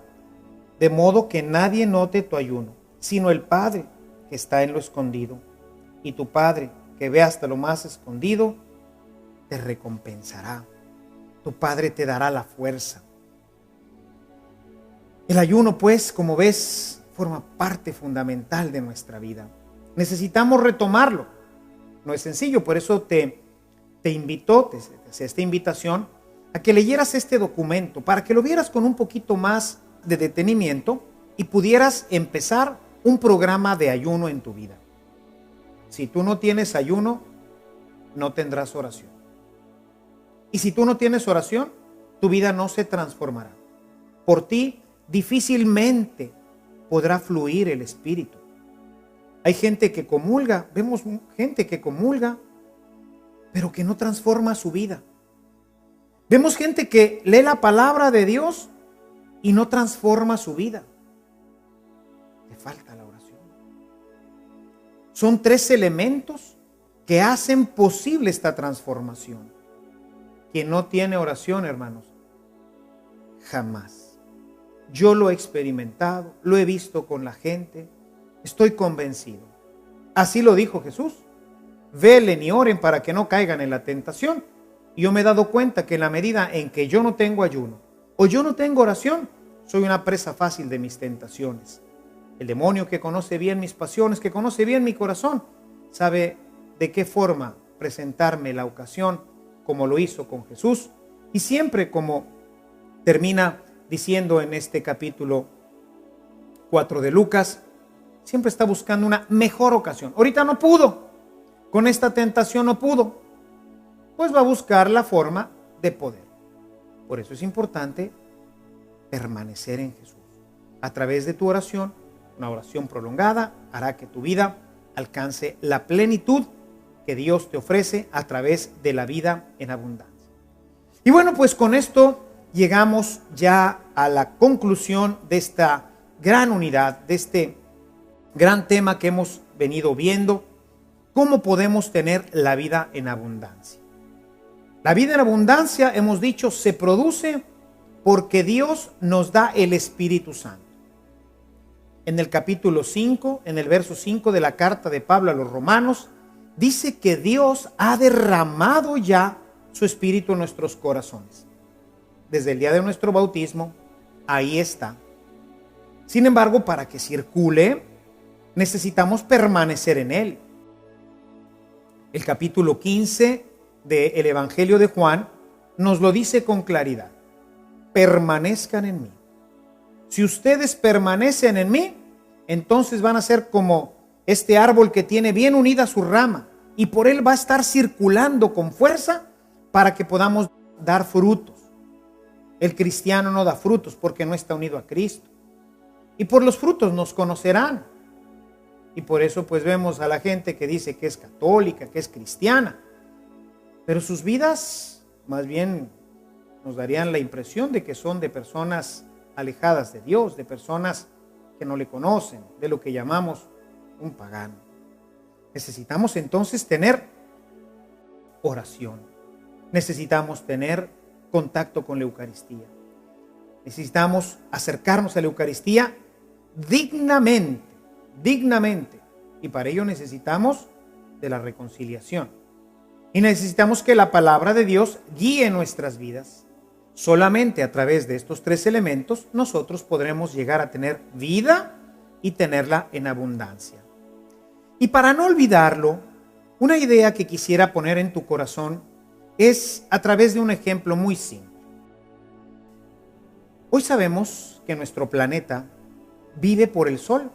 de modo que nadie note tu ayuno, sino el Padre que está en lo escondido. Y tu Padre, que ve hasta lo más escondido, te recompensará. Tu Padre te dará la fuerza. El ayuno, pues, como ves, forma parte fundamental de nuestra vida. Necesitamos retomarlo. No es sencillo, por eso te invito, te hacía esta invitación a que leyeras este documento, para que lo vieras con un poquito más de detenimiento y pudieras empezar un programa de ayuno en tu vida. Si tú no tienes ayuno, no tendrás oración. Y si tú no tienes oración, tu vida no se transformará. Por ti difícilmente podrá fluir el Espíritu. Hay gente que comulga, vemos gente que comulga, pero que no transforma su vida. Vemos gente que lee la palabra de Dios y no transforma su vida. Le falta la oración. Son 3 elementos que hacen posible esta transformación. Quien no tiene oración, hermanos, jamás. Yo lo he experimentado, lo he visto con la gente, estoy convencido. Así lo dijo Jesús. Velen y oren para que no caigan en la tentación. Y yo me he dado cuenta que en la medida en que yo no tengo ayuno o yo no tengo oración, soy una presa fácil de mis tentaciones. El demonio, que conoce bien mis pasiones, que conoce bien mi corazón, sabe de qué forma presentarme la ocasión, como lo hizo con Jesús. Y siempre, como termina diciendo en este capítulo 4 de Lucas, siempre está buscando una mejor ocasión. Ahorita no pudo, con esta tentación no pudo, pues va a buscar la forma de poder. Por eso es importante permanecer en Jesús. A través de tu oración, una oración prolongada hará que tu vida alcance la plenitud que Dios te ofrece a través de la vida en abundancia. Y bueno, pues con esto llegamos ya a la conclusión de esta gran unidad, de este gran tema que hemos venido viendo: cómo podemos tener la vida en abundancia. La vida en abundancia, hemos dicho, se produce porque Dios nos da el Espíritu Santo. En el capítulo 5, en el verso 5 de la carta de Pablo a los Romanos, dice que Dios ha derramado ya su Espíritu en nuestros corazones. Desde el día de nuestro bautismo, ahí está. Sin embargo, para que circule, necesitamos permanecer en Él. El capítulo 15 del Evangelio de Juan nos lo dice con claridad: permanezcan en mí. Si ustedes permanecen en mí, entonces van a ser como este árbol que tiene bien unida su rama, y por él va a estar circulando con fuerza para que podamos dar frutos. El cristiano no da frutos porque no está unido a Cristo, y por los frutos nos conocerán. Y por eso pues vemos a la gente que dice que es católica, que es cristiana, pero sus vidas más bien nos darían la impresión de que son de personas alejadas de Dios, de personas que no le conocen, de lo que llamamos un pagano. Necesitamos entonces tener oración. Necesitamos tener contacto con la Eucaristía. Necesitamos acercarnos a la Eucaristía dignamente. Y para ello necesitamos de la reconciliación. Y necesitamos que la palabra de Dios guíe nuestras vidas. Solamente a través de estos 3 elementos nosotros podremos llegar a tener vida y tenerla en abundancia. Y para no olvidarlo, una idea que quisiera poner en tu corazón es a través de un ejemplo muy simple. Hoy sabemos que nuestro planeta vive por el Sol.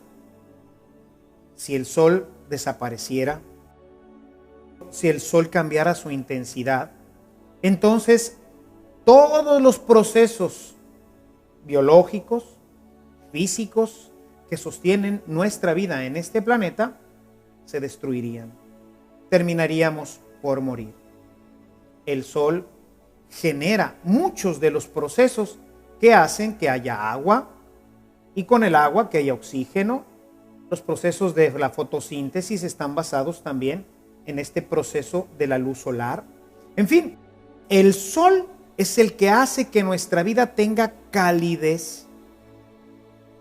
Si el Sol desapareciera, si el Sol cambiara su intensidad, entonces todos los procesos biológicos, físicos que sostienen nuestra vida en este planeta se destruirían. Terminaríamos por morir. El Sol genera muchos de los procesos que hacen que haya agua, y con el agua que haya oxígeno. Los procesos de la fotosíntesis están basados también en este proceso de la luz solar. En fin, el Sol es el que hace que nuestra vida tenga calidez.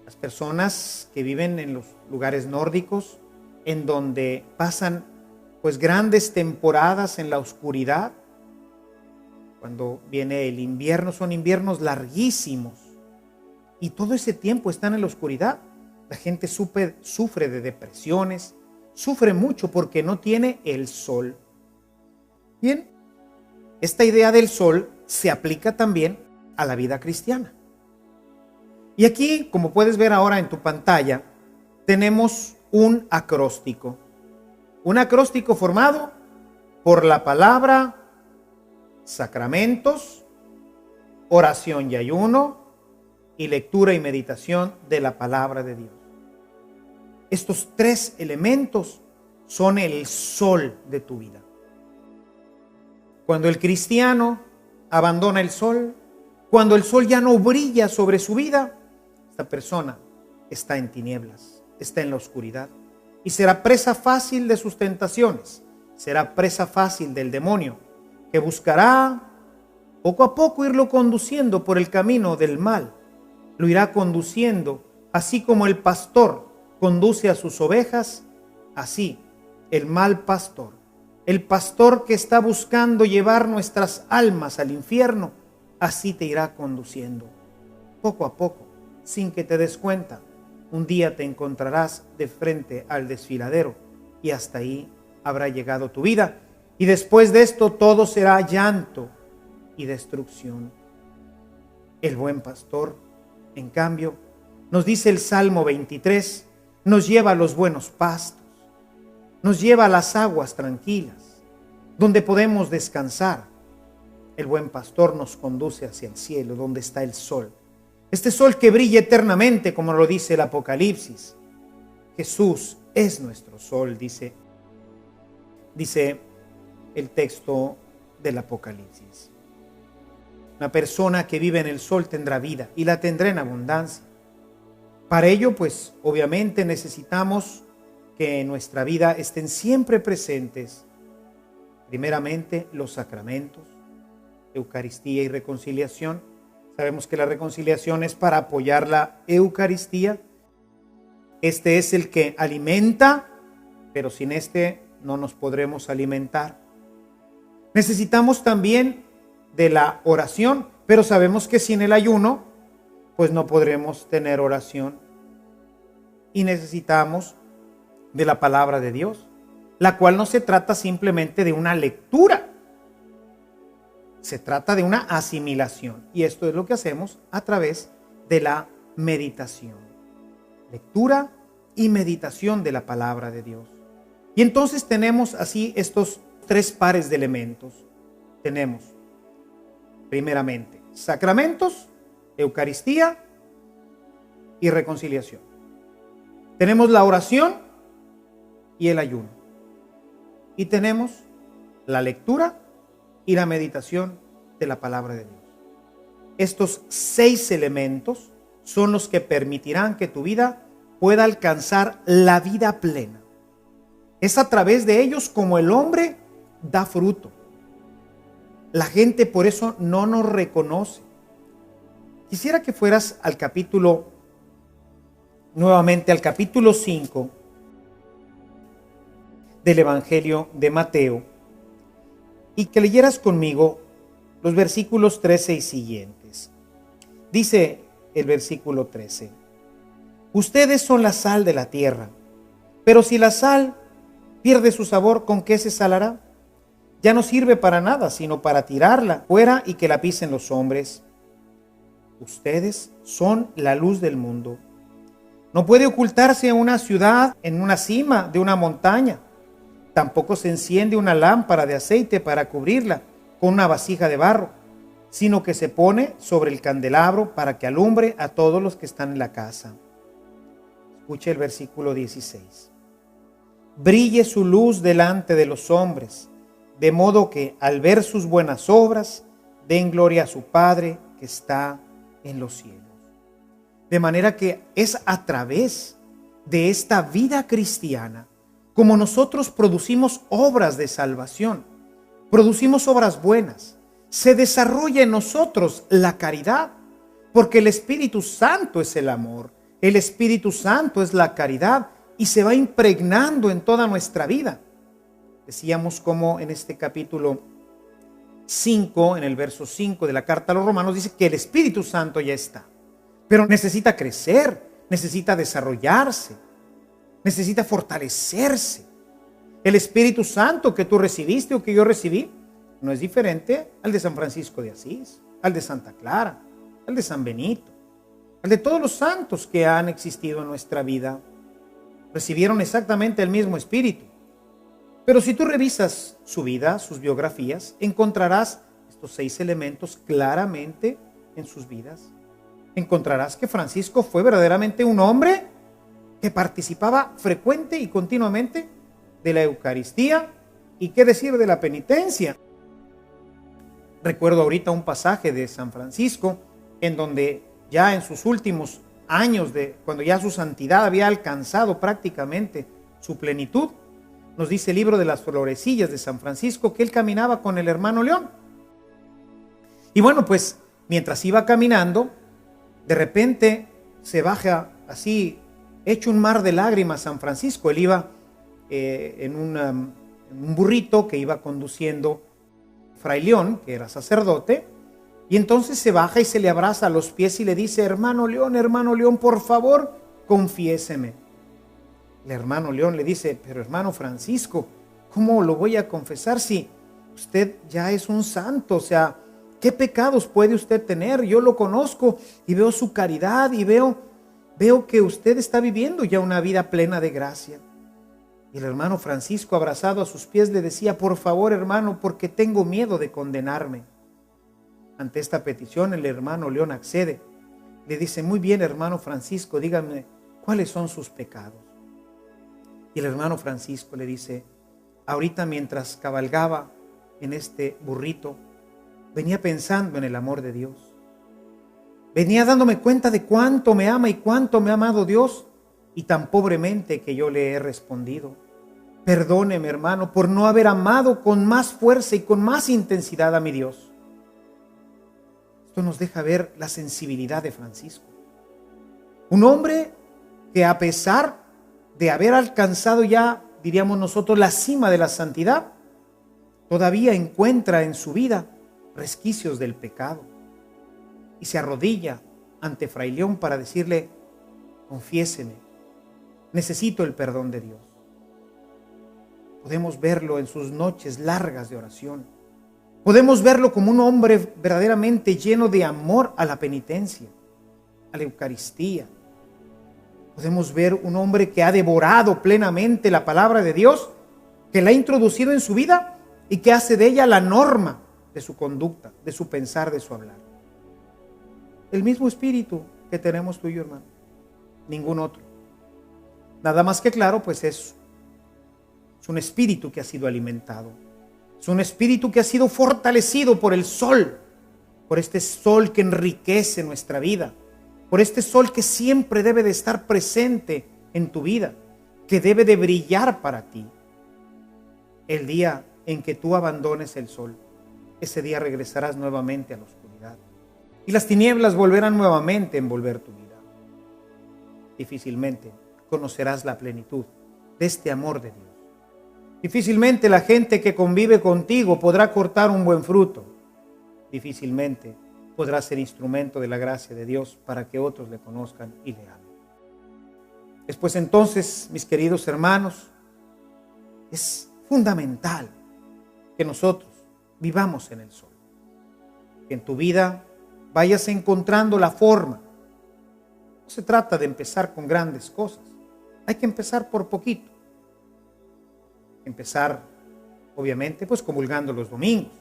Las personas que viven en los lugares nórdicos, en donde pasan pues grandes temporadas en la oscuridad, cuando viene el invierno, son inviernos larguísimos, y todo ese tiempo están en la oscuridad. La gente sufre de depresiones, sufre mucho porque no tiene el sol. Bien, esta idea del sol se aplica también a la vida cristiana. Y aquí, como puedes ver ahora en tu pantalla, tenemos un acróstico. Un acróstico formado por la palabra sacramentos, oración y ayuno, y lectura y meditación de la palabra de Dios. Estos tres elementos son el sol de tu vida. Cuando el cristiano abandona el sol, cuando el sol ya no brilla sobre su vida, esta persona está en tinieblas, está en la oscuridad y será presa fácil de sus tentaciones, será presa fácil del demonio, que buscará poco a poco irlo conduciendo por el camino del mal. Lo irá conduciendo, así como el pastor conduce a sus ovejas, así el mal pastor, el pastor que está buscando llevar nuestras almas al infierno, así te irá conduciendo. Poco a poco, sin que te des cuenta, un día te encontrarás de frente al desfiladero y hasta ahí habrá llegado tu vida. Y después de esto todo será llanto y destrucción. El buen pastor, en cambio, nos dice el Salmo 23, nos lleva a los buenos pastos, nos lleva a las aguas tranquilas, donde podemos descansar. El buen pastor nos conduce hacia el cielo, donde está el sol. Este sol que brilla eternamente, como lo dice el Apocalipsis. Jesús es nuestro sol, dice el texto del Apocalipsis. Una persona que vive en el sol tendrá vida y la tendrá en abundancia. Para ello, pues, obviamente necesitamos que en nuestra vida estén siempre presentes, primeramente, los sacramentos, Eucaristía y reconciliación. Sabemos que la reconciliación es para apoyar la Eucaristía. Este es el que alimenta, pero sin este no nos podremos alimentar. Necesitamos también de la oración, pero sabemos que sin el ayuno, pues no podremos tener oración. Y necesitamos de la palabra de Dios, la cual no se trata simplemente de una lectura, se trata de una asimilación. Y esto es lo que hacemos a través de la meditación. Lectura y meditación de la palabra de Dios. Y entonces tenemos así estos tres pares de elementos. Tenemos, primeramente, sacramentos, Eucaristía y reconciliación. Tenemos la oración y el ayuno. Y tenemos la lectura y la meditación de la palabra de Dios. Estos 6 elementos son los que permitirán que tu vida pueda alcanzar la vida plena. Es a través de ellos como el hombre da fruto. La gente por eso no nos reconoce. Quisiera que fueras al capítulo, nuevamente al capítulo 5 del Evangelio de Mateo, y que leyeras conmigo los versículos 13 y siguientes. Dice el versículo 13: ustedes son la sal de la tierra, pero si la sal pierde su sabor, ¿con qué se salará? Ya no sirve para nada, sino para tirarla fuera y que la pisen los hombres. Ustedes son la luz del mundo. No puede ocultarse una ciudad en una cima de una montaña. Tampoco se enciende una lámpara de aceite para cubrirla con una vasija de barro, sino que se pone sobre el candelabro para que alumbre a todos los que están en la casa. Escuche el versículo 16. Brille su luz delante de los hombres, de modo que al ver sus buenas obras, den gloria a su Padre que está en los cielos. De manera que es a través de esta vida cristiana como nosotros producimos obras de salvación, producimos obras buenas, se desarrolla en nosotros la caridad, porque el Espíritu Santo es el amor, el Espíritu Santo es la caridad y se va impregnando en toda nuestra vida. Decíamos como en este capítulo 5, en el verso 5 de la carta a los Romanos, dice que el Espíritu Santo ya está, pero necesita crecer, necesita desarrollarse, necesita fortalecerse. El Espíritu Santo que tú recibiste o que yo recibí no es diferente al de San Francisco de Asís, al de Santa Clara, al de San Benito, al de todos los santos que han existido en nuestra vida. Recibieron exactamente el mismo Espíritu. Pero si tú revisas su vida, sus biografías, encontrarás estos 6 elementos claramente en sus vidas. Encontrarás que Francisco fue verdaderamente un hombre que participaba frecuente y continuamente de la Eucaristía y qué decir de la penitencia. Recuerdo ahorita un pasaje de San Francisco en donde ya en sus últimos años, cuando ya su santidad había alcanzado prácticamente su plenitud, nos dice el libro de las Florecillas de San Francisco que él caminaba con el hermano León. Y bueno, pues mientras iba caminando, de repente se baja así, hecho un mar de lágrimas San Francisco. Él iba en un burrito que iba conduciendo Fray León, que era sacerdote, y entonces se baja y se le abraza a los pies y le dice: hermano León, por favor, confiéseme. El hermano León le dice: pero hermano Francisco, ¿cómo lo voy a confesar si usted ya es un santo? O sea, ¿qué pecados puede usted tener? Yo lo conozco y veo su caridad y veo que usted está viviendo ya una vida plena de gracia. Y el hermano Francisco, abrazado a sus pies, le decía: por favor, hermano, porque tengo miedo de condenarme. Ante esta petición, el hermano León accede. Le dice: muy bien, hermano Francisco, dígame, ¿cuáles son sus pecados? Y el hermano Francisco le dice: ahorita mientras cabalgaba en este burrito, venía pensando en el amor de Dios. Venía dándome cuenta de cuánto me ama y cuánto me ha amado Dios, y tan pobremente que yo le he respondido. Perdóneme, hermano, por no haber amado con más fuerza y con más intensidad a mi Dios. Esto nos deja ver la sensibilidad de Francisco. Un hombre que, a pesar de haber alcanzado ya, diríamos nosotros, la cima de la santidad, todavía encuentra en su vida resquicios del pecado. Y se arrodilla ante Fray León para decirle: confiéseme, necesito el perdón de Dios. Podemos verlo en sus noches largas de oración. Podemos verlo como un hombre verdaderamente lleno de amor a la penitencia, a la Eucaristía. Podemos ver un hombre que ha devorado plenamente la palabra de Dios, que la ha introducido en su vida y que hace de ella la norma de su conducta, de su pensar, de su hablar. El mismo espíritu que tenemos tú y yo, hermano, ningún otro. Nada más que claro, pues es un espíritu que ha sido alimentado. Es un espíritu que ha sido fortalecido por el sol, por este sol que enriquece nuestra vida, por este sol que siempre debe de estar presente en tu vida, que debe de brillar para ti. El día en que tú abandones el sol, ese día regresarás nuevamente a la oscuridad y las tinieblas volverán nuevamente a envolver tu vida. Difícilmente conocerás la plenitud de este amor de Dios. Difícilmente la gente que convive contigo podrá cortar un buen fruto. Difícilmente podrás ser instrumento de la gracia de Dios para que otros le conozcan y le amen. Después entonces, mis queridos hermanos, es fundamental que nosotros vivamos en el sol. Que en tu vida vayas encontrando la forma. No se trata de empezar con grandes cosas. Hay que empezar por poquito. Empezar, obviamente, pues comulgando los domingos.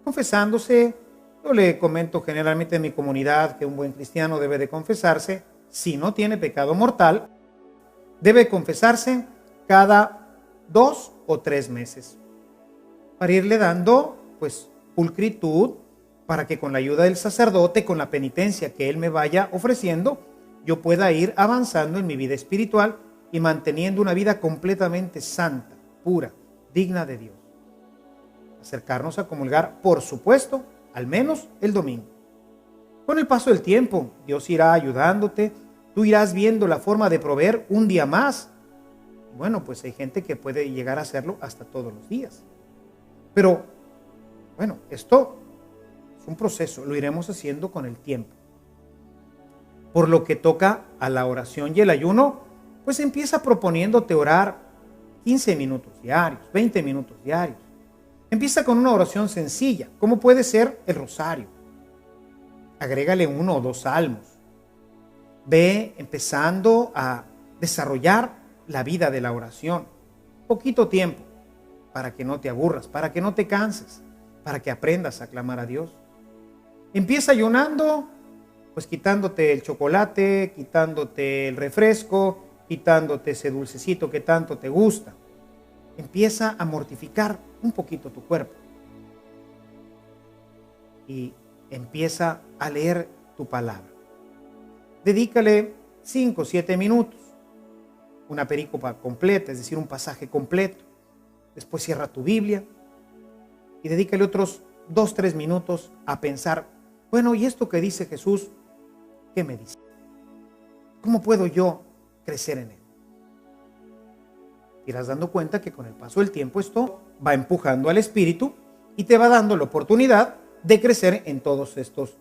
Confesándose, yo le comento generalmente en mi comunidad que un buen cristiano debe de confesarse, si no tiene pecado mortal, debe confesarse cada 2 o 3 meses. Para irle dando, pues, pulcritud, para que con la ayuda del sacerdote, con la penitencia que él me vaya ofreciendo, yo pueda ir avanzando en mi vida espiritual y manteniendo una vida completamente santa, pura, digna de Dios. Acercarnos a comulgar, por supuesto, al menos el domingo. Con el paso del tiempo, Dios irá ayudándote, tú irás viendo la forma de proveer un día más. Bueno, pues hay gente que puede llegar a hacerlo hasta todos los días. Pero, bueno, esto es un proceso, lo iremos haciendo con el tiempo. Por lo que toca a la oración y el ayuno, pues empieza proponiéndote orar 15 minutos diarios, 20 minutos diarios. Empieza con una oración sencilla, como puede ser el rosario. Agrégale 1 o 2 salmos. Ve empezando a desarrollar la vida de la oración. poquito tiempo, para que no te aburras, para que no te canses, para que aprendas a clamar a Dios. Empieza ayunando, pues quitándote el chocolate, quitándote el refresco, quitándote ese dulcecito que tanto te gusta. Empieza a mortificar un poquito tu cuerpo y empieza a leer tu palabra. Dedícale 5 o 7 minutos, una perícopa completa, es decir, un pasaje completo. Después cierra tu Biblia y dedícale otros 2 o 3 minutos a pensar, bueno, ¿y esto que dice Jesús, qué me dice? ¿Cómo puedo yo crecer en él? Te irás dando cuenta que con el paso del tiempo esto va empujando al espíritu y te va dando la oportunidad de crecer en todos estos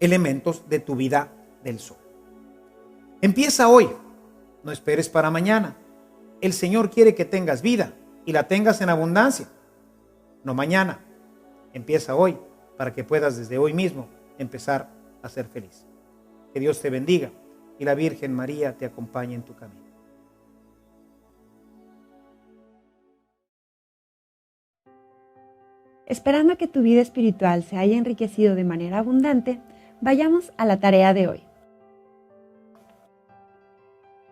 elementos de tu vida del sol. Empieza hoy, no esperes para mañana. El Señor quiere que tengas vida y la tengas en abundancia, no mañana. Empieza hoy para que puedas desde hoy mismo empezar a ser feliz. Que Dios te bendiga y la Virgen María te acompañe en tu camino.
Esperando que tu vida espiritual se haya enriquecido de manera abundante, vayamos a la tarea de hoy.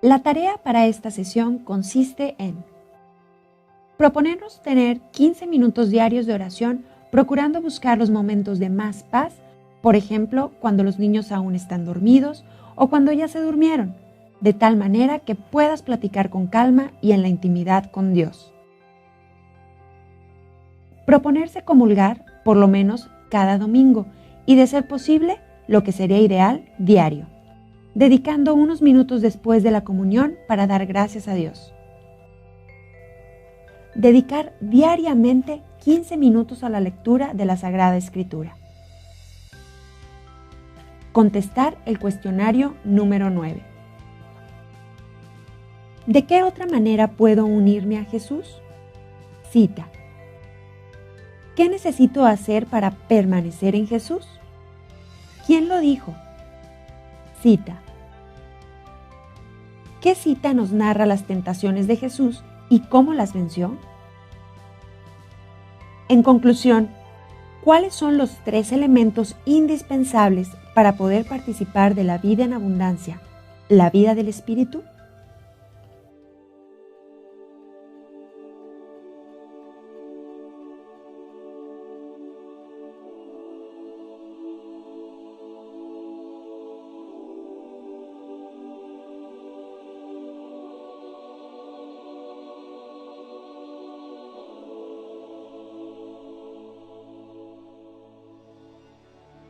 La tarea para esta sesión consiste en proponernos tener 15 minutos diarios de oración, procurando buscar los momentos de más paz, por ejemplo, cuando los niños aún están dormidos o cuando ya se durmieron, de tal manera que puedas platicar con calma y en la intimidad con Dios. Proponerse comulgar por lo menos cada domingo y, de ser posible, lo que sería ideal, diario, dedicando unos minutos después de la comunión para dar gracias a Dios. Dedicar diariamente 15 minutos a la lectura de la Sagrada Escritura. Contestar el cuestionario número 9. ¿De qué otra manera puedo unirme a Jesús? Cita. ¿Qué necesito hacer para permanecer en Jesús? ¿Quién lo dijo? Cita. ¿Qué cita nos narra las tentaciones de Jesús y cómo las venció? En conclusión, ¿cuáles son los 3 elementos indispensables para poder participar de la vida en abundancia, la vida del Espíritu?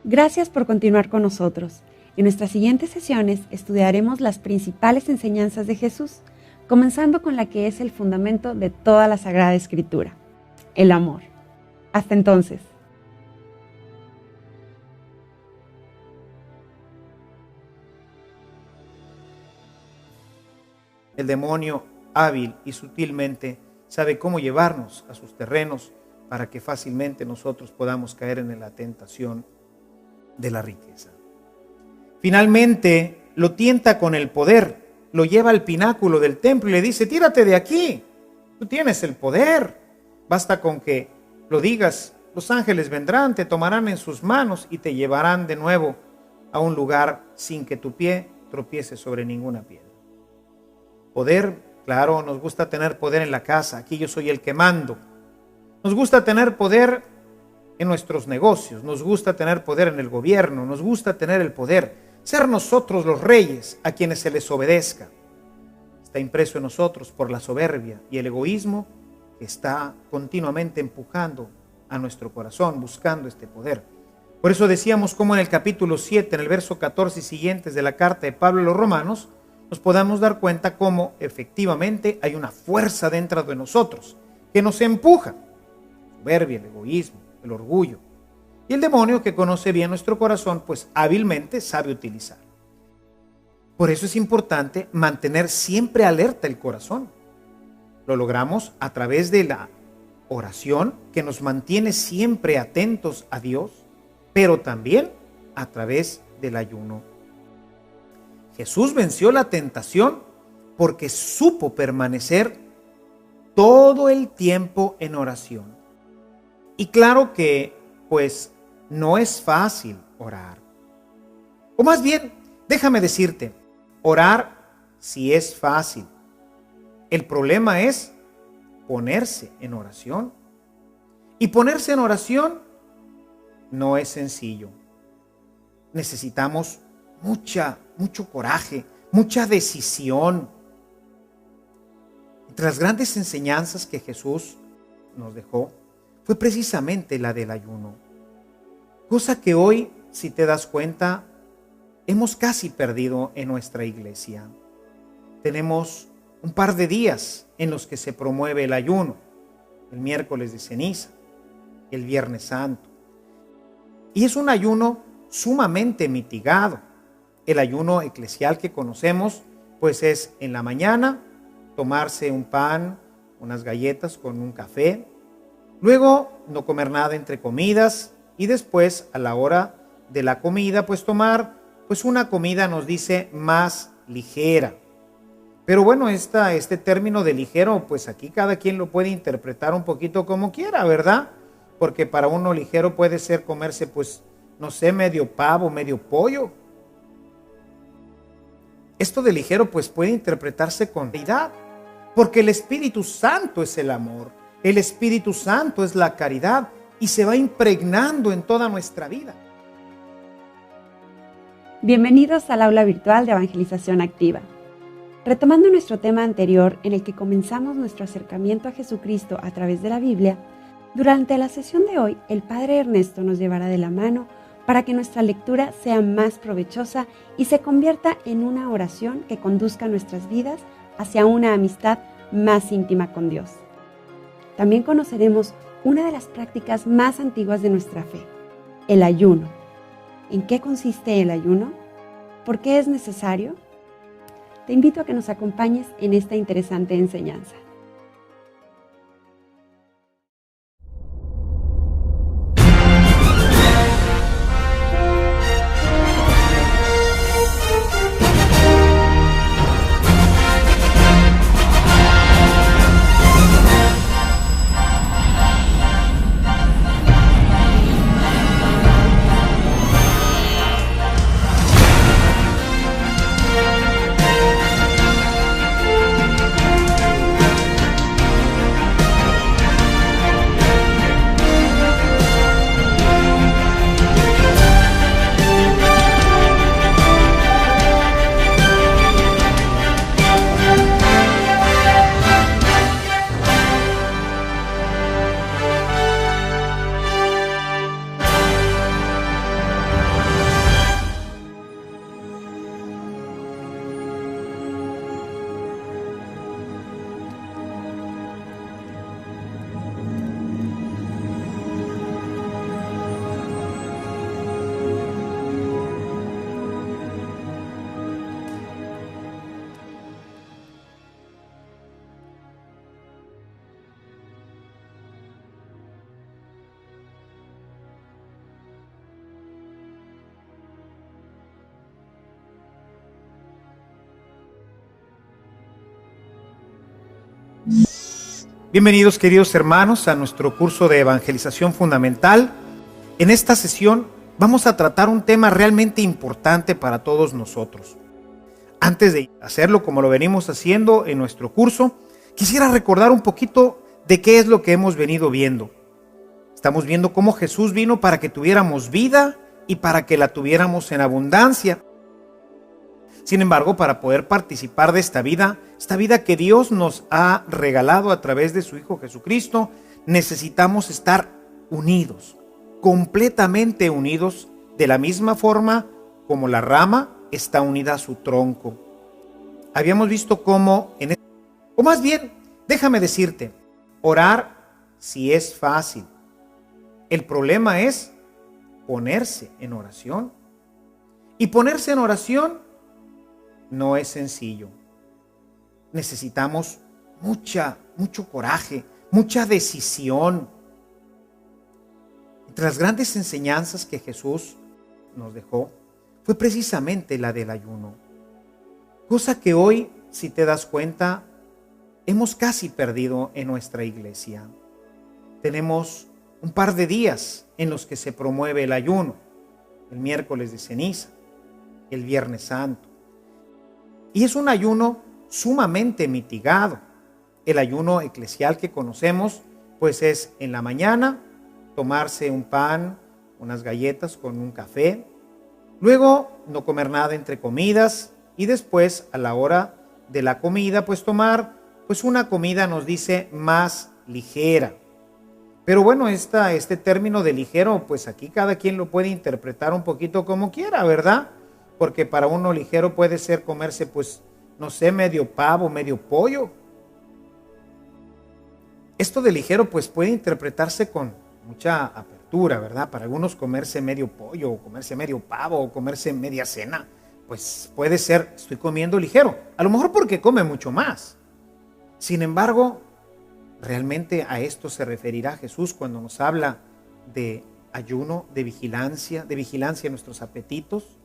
Gracias por continuar con nosotros. En nuestras siguientes sesiones estudiaremos las principales enseñanzas de Jesús, comenzando con la que es el fundamento de toda la Sagrada Escritura, el amor. Hasta entonces.
El demonio, hábil y sutilmente, sabe cómo llevarnos a sus terrenos para que fácilmente nosotros podamos caer en la tentación de la riqueza. Finalmente lo tienta con el poder, lo lleva al pináculo del templo y le dice: tírate de aquí, tú tienes el poder, basta con que lo digas, los ángeles vendrán, te tomarán en sus manos y te llevarán de nuevo a un lugar sin que tu pie tropiece sobre ninguna piedra. Poder, claro, nos gusta tener poder en la casa, aquí yo soy el que mando. Nos gusta tener poder en nuestros negocios, nos gusta tener poder en el gobierno, nos gusta tener el poder, ser nosotros los reyes a quienes se les obedezca. Está impreso en nosotros por la soberbia y el egoísmo que está continuamente empujando a nuestro corazón, buscando este poder. Por eso decíamos cómo en el capítulo 7, en el verso 14 y siguientes de la carta de Pablo a los Romanos, nos podamos dar cuenta cómo efectivamente hay una fuerza dentro de nosotros que nos empuja. La soberbia, el egoísmo, el orgullo. Y el demonio, que conoce bien nuestro corazón, pues hábilmente sabe utilizar. Por eso es importante mantener siempre alerta el corazón. Lo logramos a través de la oración, que nos mantiene siempre atentos a Dios, pero también a través del ayuno. Jesús venció la tentación porque supo permanecer todo el tiempo en oración. Y claro que, pues, no es fácil orar. O más bien, déjame decirte, orar sí es fácil. El problema es ponerse en oración. Y ponerse en oración no es sencillo. Necesitamos mucho coraje, mucha decisión. Entre las grandes enseñanzas que Jesús nos dejó fue precisamente la del ayuno. Cosa que hoy, si te das cuenta, hemos casi perdido en nuestra iglesia. Tenemos un par de días en los que se promueve el ayuno, el miércoles de ceniza, el viernes santo. Y es un ayuno sumamente mitigado. El ayuno eclesial que conocemos, pues es en la mañana tomarse un pan, unas galletas con un café, luego no comer nada entre comidas y después a la hora de la comida, pues tomar una comida, nos dice, más ligera. Pero bueno, este término de ligero, pues aquí cada quien lo puede interpretar un poquito como quiera, ¿verdad? Porque para uno ligero puede ser comerse, pues, no sé, medio pavo, medio pollo. Esto de ligero, pues, puede interpretarse con caridad, porque el Espíritu Santo es el amor, el Espíritu Santo es la caridad y se va impregnando en toda nuestra vida.
Bienvenidos al aula virtual de Evangelización Activa. Retomando nuestro tema anterior en el que comenzamos nuestro acercamiento a Jesucristo a través de la Biblia, durante la sesión de hoy el Padre Ernesto nos llevará de la mano para que nuestra lectura sea más provechosa y se convierta en una oración que conduzca nuestras vidas hacia una amistad más íntima con Dios. También conoceremos una de las prácticas más antiguas de nuestra fe, el ayuno. ¿En qué consiste el ayuno? ¿Por qué es necesario? Te invito a que nos acompañes en esta interesante enseñanza.
Bienvenidos, queridos hermanos, a nuestro curso de Evangelización Fundamental. En esta sesión vamos a tratar un tema realmente importante para todos nosotros. Antes de hacerlo como lo venimos haciendo en nuestro curso, quisiera recordar un poquito de qué es lo que hemos venido viendo. Estamos viendo cómo Jesús vino para que tuviéramos vida y para que la tuviéramos en abundancia. Sin embargo, para poder participar de esta vida que Dios nos ha regalado a través de su Hijo Jesucristo, necesitamos estar unidos, completamente unidos, de la misma forma como la rama está unida a su tronco. Habíamos visto cómo, o más bien, déjame decirte, orar sí es fácil. El problema es ponerse en oración. Y ponerse en oración no es sencillo. Necesitamos mucho coraje, mucha decisión. Entre las grandes enseñanzas que Jesús nos dejó fue precisamente la del ayuno. Cosa que hoy, si te das cuenta, hemos casi perdido en nuestra iglesia. Tenemos un par de días en los que se promueve el ayuno, el miércoles de ceniza, el viernes santo. Y es un ayuno sumamente mitigado. El ayuno eclesial que conocemos, pues es en la mañana tomarse un pan, unas galletas con un café, luego no comer nada entre comidas y después a la hora de la comida pues tomar pues una comida, nos dice, más ligera. Pero bueno, este término de ligero, pues aquí cada quien lo puede interpretar un poquito como quiera, ¿verdad? Porque para uno ligero puede ser comerse, pues, no sé, medio pavo, medio pollo. Esto de ligero, pues, puede interpretarse con mucha apertura, ¿verdad? Para algunos comerse medio pollo, o comerse medio pavo, o comerse media cena, pues puede ser, estoy comiendo ligero. A lo mejor porque come mucho más. Sin embargo, realmente a esto se referirá Jesús cuando nos habla de ayuno, de vigilancia en nuestros apetitos.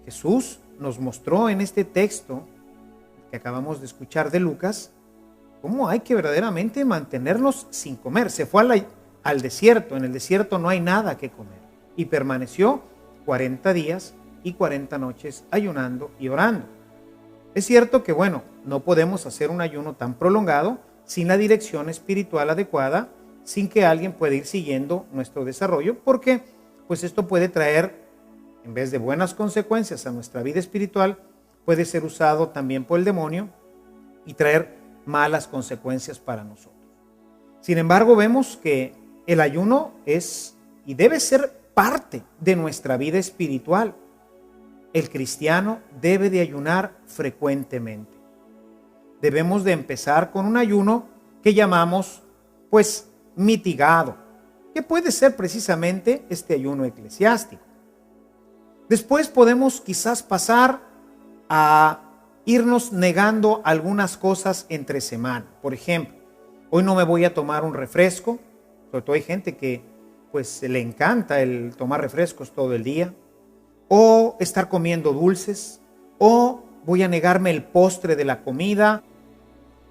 Jesús nos mostró en este texto que acabamos de escuchar de Lucas cómo hay que verdaderamente mantenernos sin comer. Se fue al desierto, en el desierto no hay nada que comer y permaneció 40 días y 40 noches ayunando y orando. Es cierto que bueno, no podemos hacer un ayuno tan prolongado sin la dirección espiritual adecuada, sin que alguien pueda ir siguiendo nuestro desarrollo, porque pues esto puede traer, en vez de buenas consecuencias a nuestra vida espiritual, puede ser usado también por el demonio y traer malas consecuencias para nosotros. Sin embargo, vemos que el ayuno es y debe ser parte de nuestra vida espiritual. El cristiano debe de ayunar frecuentemente. Debemos de empezar con un ayuno que llamamos, pues, mitigado, que puede ser precisamente este ayuno eclesiástico. Después podemos quizás pasar a irnos negando algunas cosas entre semana. Por ejemplo, hoy no me voy a tomar un refresco, sobre todo hay gente que pues le encanta el tomar refrescos todo el día, o estar comiendo dulces, o voy a negarme el postre de la comida.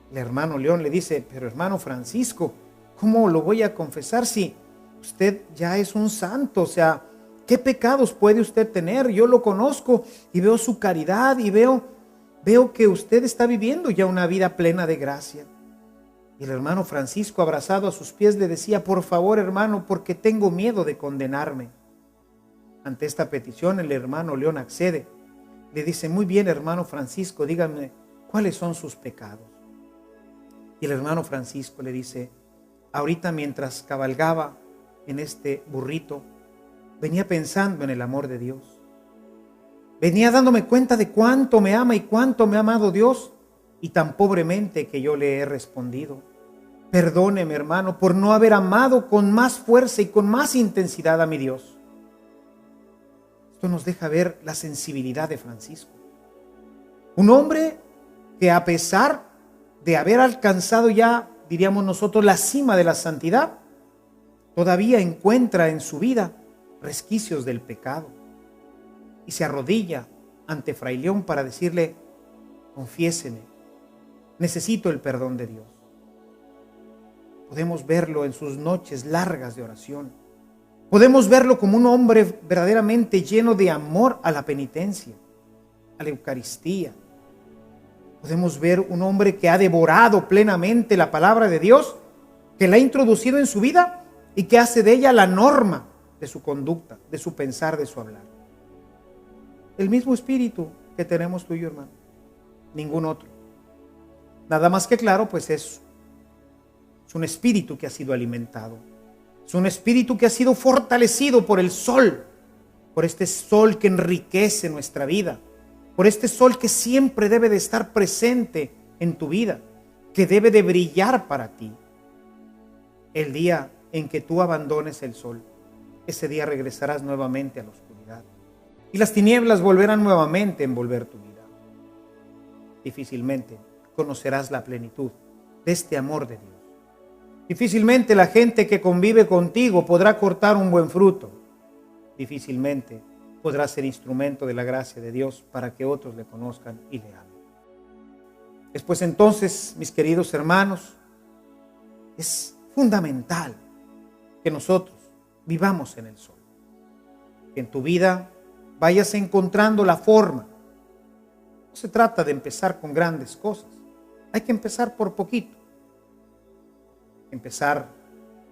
El hermano León le dice, pero hermano Francisco, ¿cómo lo voy a confesar si usted ya es un santo? O sea, ¿qué pecados puede usted tener? Yo lo conozco y veo su caridad y veo que usted está viviendo ya una vida plena de gracia. Y el hermano Francisco, abrazado a sus pies, le decía, por favor, hermano, porque tengo miedo de condenarme. Ante esta petición, el hermano León accede. Le dice, muy bien, hermano Francisco, dígame, ¿cuáles son sus pecados? Y el hermano Francisco le dice, ahorita mientras cabalgaba en este burrito, venía pensando en el amor de Dios. Venía dándome cuenta de cuánto me ama y cuánto me ha amado Dios, y tan pobremente que yo le he respondido. Perdóneme, hermano, por no haber amado con más fuerza y con más intensidad a mi Dios. Esto nos deja ver la sensibilidad de Francisco. Un hombre que a pesar de haber alcanzado ya, diríamos nosotros, la cima de la santidad, todavía encuentra en su vida resquicios del pecado. Y se arrodilla ante Fray León para decirle, confiéseme, necesito el perdón de Dios. Podemos verlo en sus noches largas de oración. Podemos verlo como un hombre verdaderamente lleno de amor a la penitencia, a la Eucaristía. Podemos ver un hombre que ha devorado plenamente la palabra de Dios, que la ha introducido en su vida y que hace de ella la norma de su conducta, de su pensar, de su hablar. El mismo espíritu que tenemos tú y yo, hermano, ningún otro. Nada más que claro, pues es un espíritu que ha sido alimentado. Es un espíritu que ha sido fortalecido por el sol, por este sol que enriquece nuestra vida, por este sol que siempre debe de estar presente en tu vida, que debe de brillar para ti. El día en que tú abandones el sol, ese día regresarás nuevamente a la oscuridad y las tinieblas volverán nuevamente a envolver tu vida. Difícilmente conocerás la plenitud de este amor de Dios. Difícilmente la gente que convive contigo podrá cortar un buen fruto. Difícilmente podrás ser instrumento de la gracia de Dios para que otros le conozcan y le amen. Después entonces, mis queridos hermanos, es fundamental que nosotros vivamos en el sol. Que en tu vida vayas encontrando la forma. No se trata de empezar con grandes cosas. Hay que empezar por poquito. Empezar,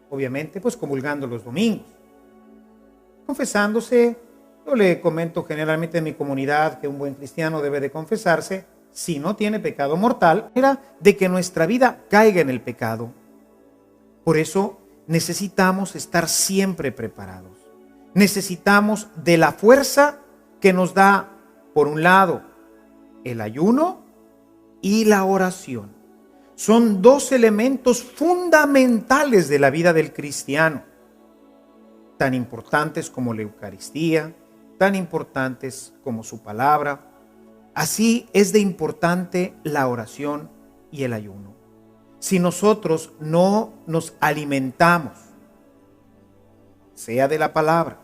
obviamente, pues comulgando los domingos. Confesándose. Yo le comento generalmente en mi comunidad que un buen cristiano debe de confesarse si no tiene pecado mortal, era de que nuestra vida caiga en el pecado. Por eso necesitamos estar siempre preparados. Necesitamos de la fuerza que nos da, por un lado, el ayuno y la oración. Son dos elementos fundamentales de la vida del cristiano, tan importantes como la Eucaristía, tan importantes como su palabra. Así es de importante la oración y el ayuno. Si nosotros no nos alimentamos, sea de la palabra,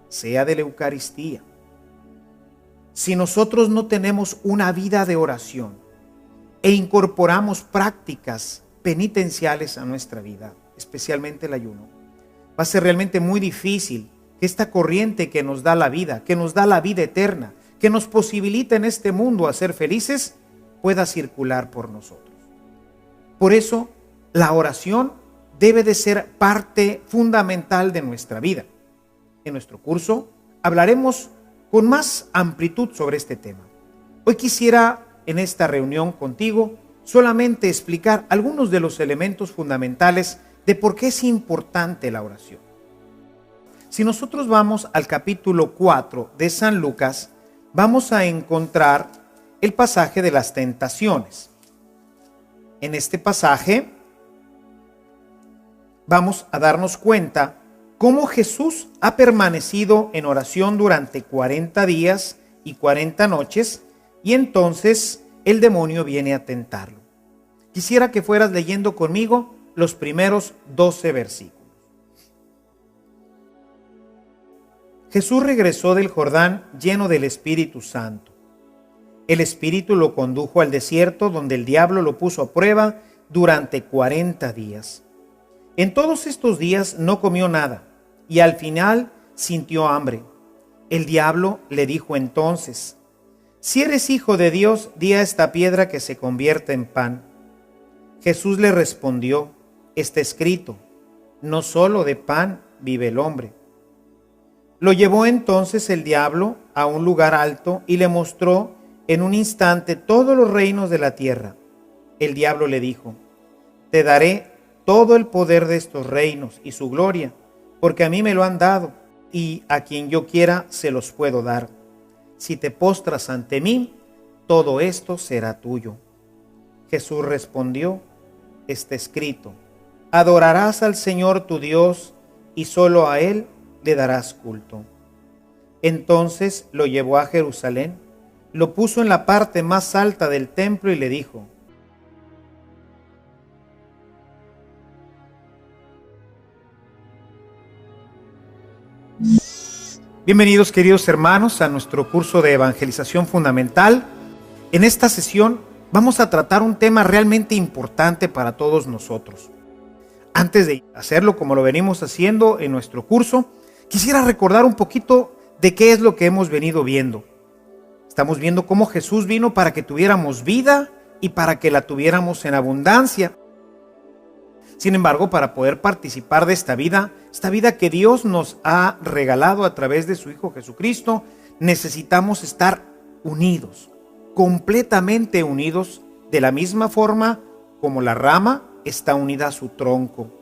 sea de la Eucaristía, si nosotros no tenemos una vida de oración e incorporamos prácticas penitenciales a nuestra vida, especialmente el ayuno, va a ser realmente muy difícil que esta corriente que nos da la vida, que nos da la vida eterna, que nos posibilita en este mundo a ser felices, pueda circular por nosotros. Por eso, la oración debe de ser parte fundamental de nuestra vida. En nuestro curso hablaremos con más amplitud sobre este tema. Hoy quisiera, en esta reunión contigo, solamente explicar algunos de los elementos fundamentales de por qué es importante la oración. Si nosotros vamos al capítulo 4 de San Lucas, vamos a encontrar el pasaje de las tentaciones. En este pasaje vamos a darnos cuenta cómo Jesús ha permanecido en oración durante 40 días y 40 noches, y entonces el demonio viene a tentarlo. Quisiera que fueras leyendo conmigo los primeros 12 versículos. Jesús regresó del Jordán lleno del Espíritu Santo. El Espíritu lo condujo al desierto, donde el diablo lo puso a prueba durante 40 días. En todos estos días no comió nada, y al final sintió hambre. El diablo le dijo entonces: si eres hijo de Dios, di a esta piedra que se convierta en pan. Jesús le respondió: está escrito, no solo de pan vive el hombre. Lo llevó entonces el diablo a un lugar alto y le mostró en un instante todos los reinos de la tierra. El diablo le dijo: te daré todo el poder de estos reinos y su gloria, porque a mí me lo han dado, y a quien yo quiera se los puedo dar. Si te postras ante mí, todo esto será tuyo. Jesús respondió: está escrito, adorarás al Señor tu Dios, y solo a Él le darás culto. Entonces lo llevó a Jerusalén, lo puso en la parte más alta del templo y le dijo:
bienvenidos, queridos hermanos, a nuestro curso de evangelización fundamental. En esta sesión vamos a tratar un tema realmente importante para todos nosotros. Antes de hacerlo como lo venimos haciendo en nuestro curso, quisiera recordar un poquito de qué es lo que hemos venido viendo. Estamos viendo cómo Jesús vino para que tuviéramos vida y para que la tuviéramos en abundancia. Sin embargo, para poder participar de esta vida que Dios nos ha regalado a través de su Hijo Jesucristo, necesitamos estar unidos, completamente unidos, de la misma forma como la rama está unida a su tronco.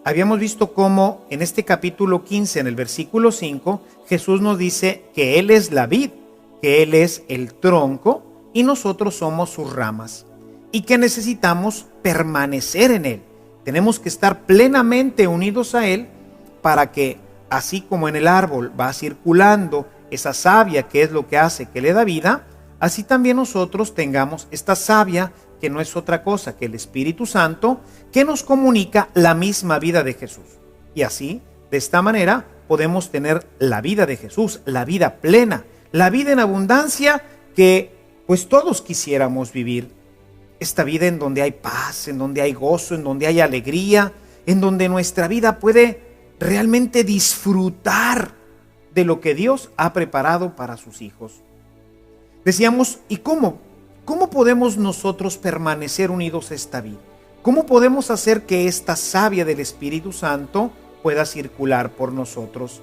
Habíamos visto cómo en este capítulo 15, en el versículo 5, Jesús nos dice que Él es la vid, que Él es el tronco y nosotros somos sus ramas, y que necesitamos permanecer en Él. Tenemos que estar plenamente unidos a Él para que, así como en el árbol va circulando esa savia que es lo que hace que le da vida, así también nosotros tengamos esta savia que no es otra cosa que el Espíritu Santo, que nos comunica la misma vida de Jesús. Y así, de esta manera, podemos tener la vida de Jesús, la vida plena, la vida en abundancia que pues todos quisiéramos vivir.
esta vida en donde hay paz, en donde hay gozo, en donde hay alegría, en donde nuestra vida puede realmente disfrutar de lo que Dios ha preparado para sus hijos. Decíamos, ¿y cómo? ¿Cómo podemos nosotros permanecer unidos a esta vida? ¿Cómo podemos hacer que esta savia del Espíritu Santo pueda circular por nosotros?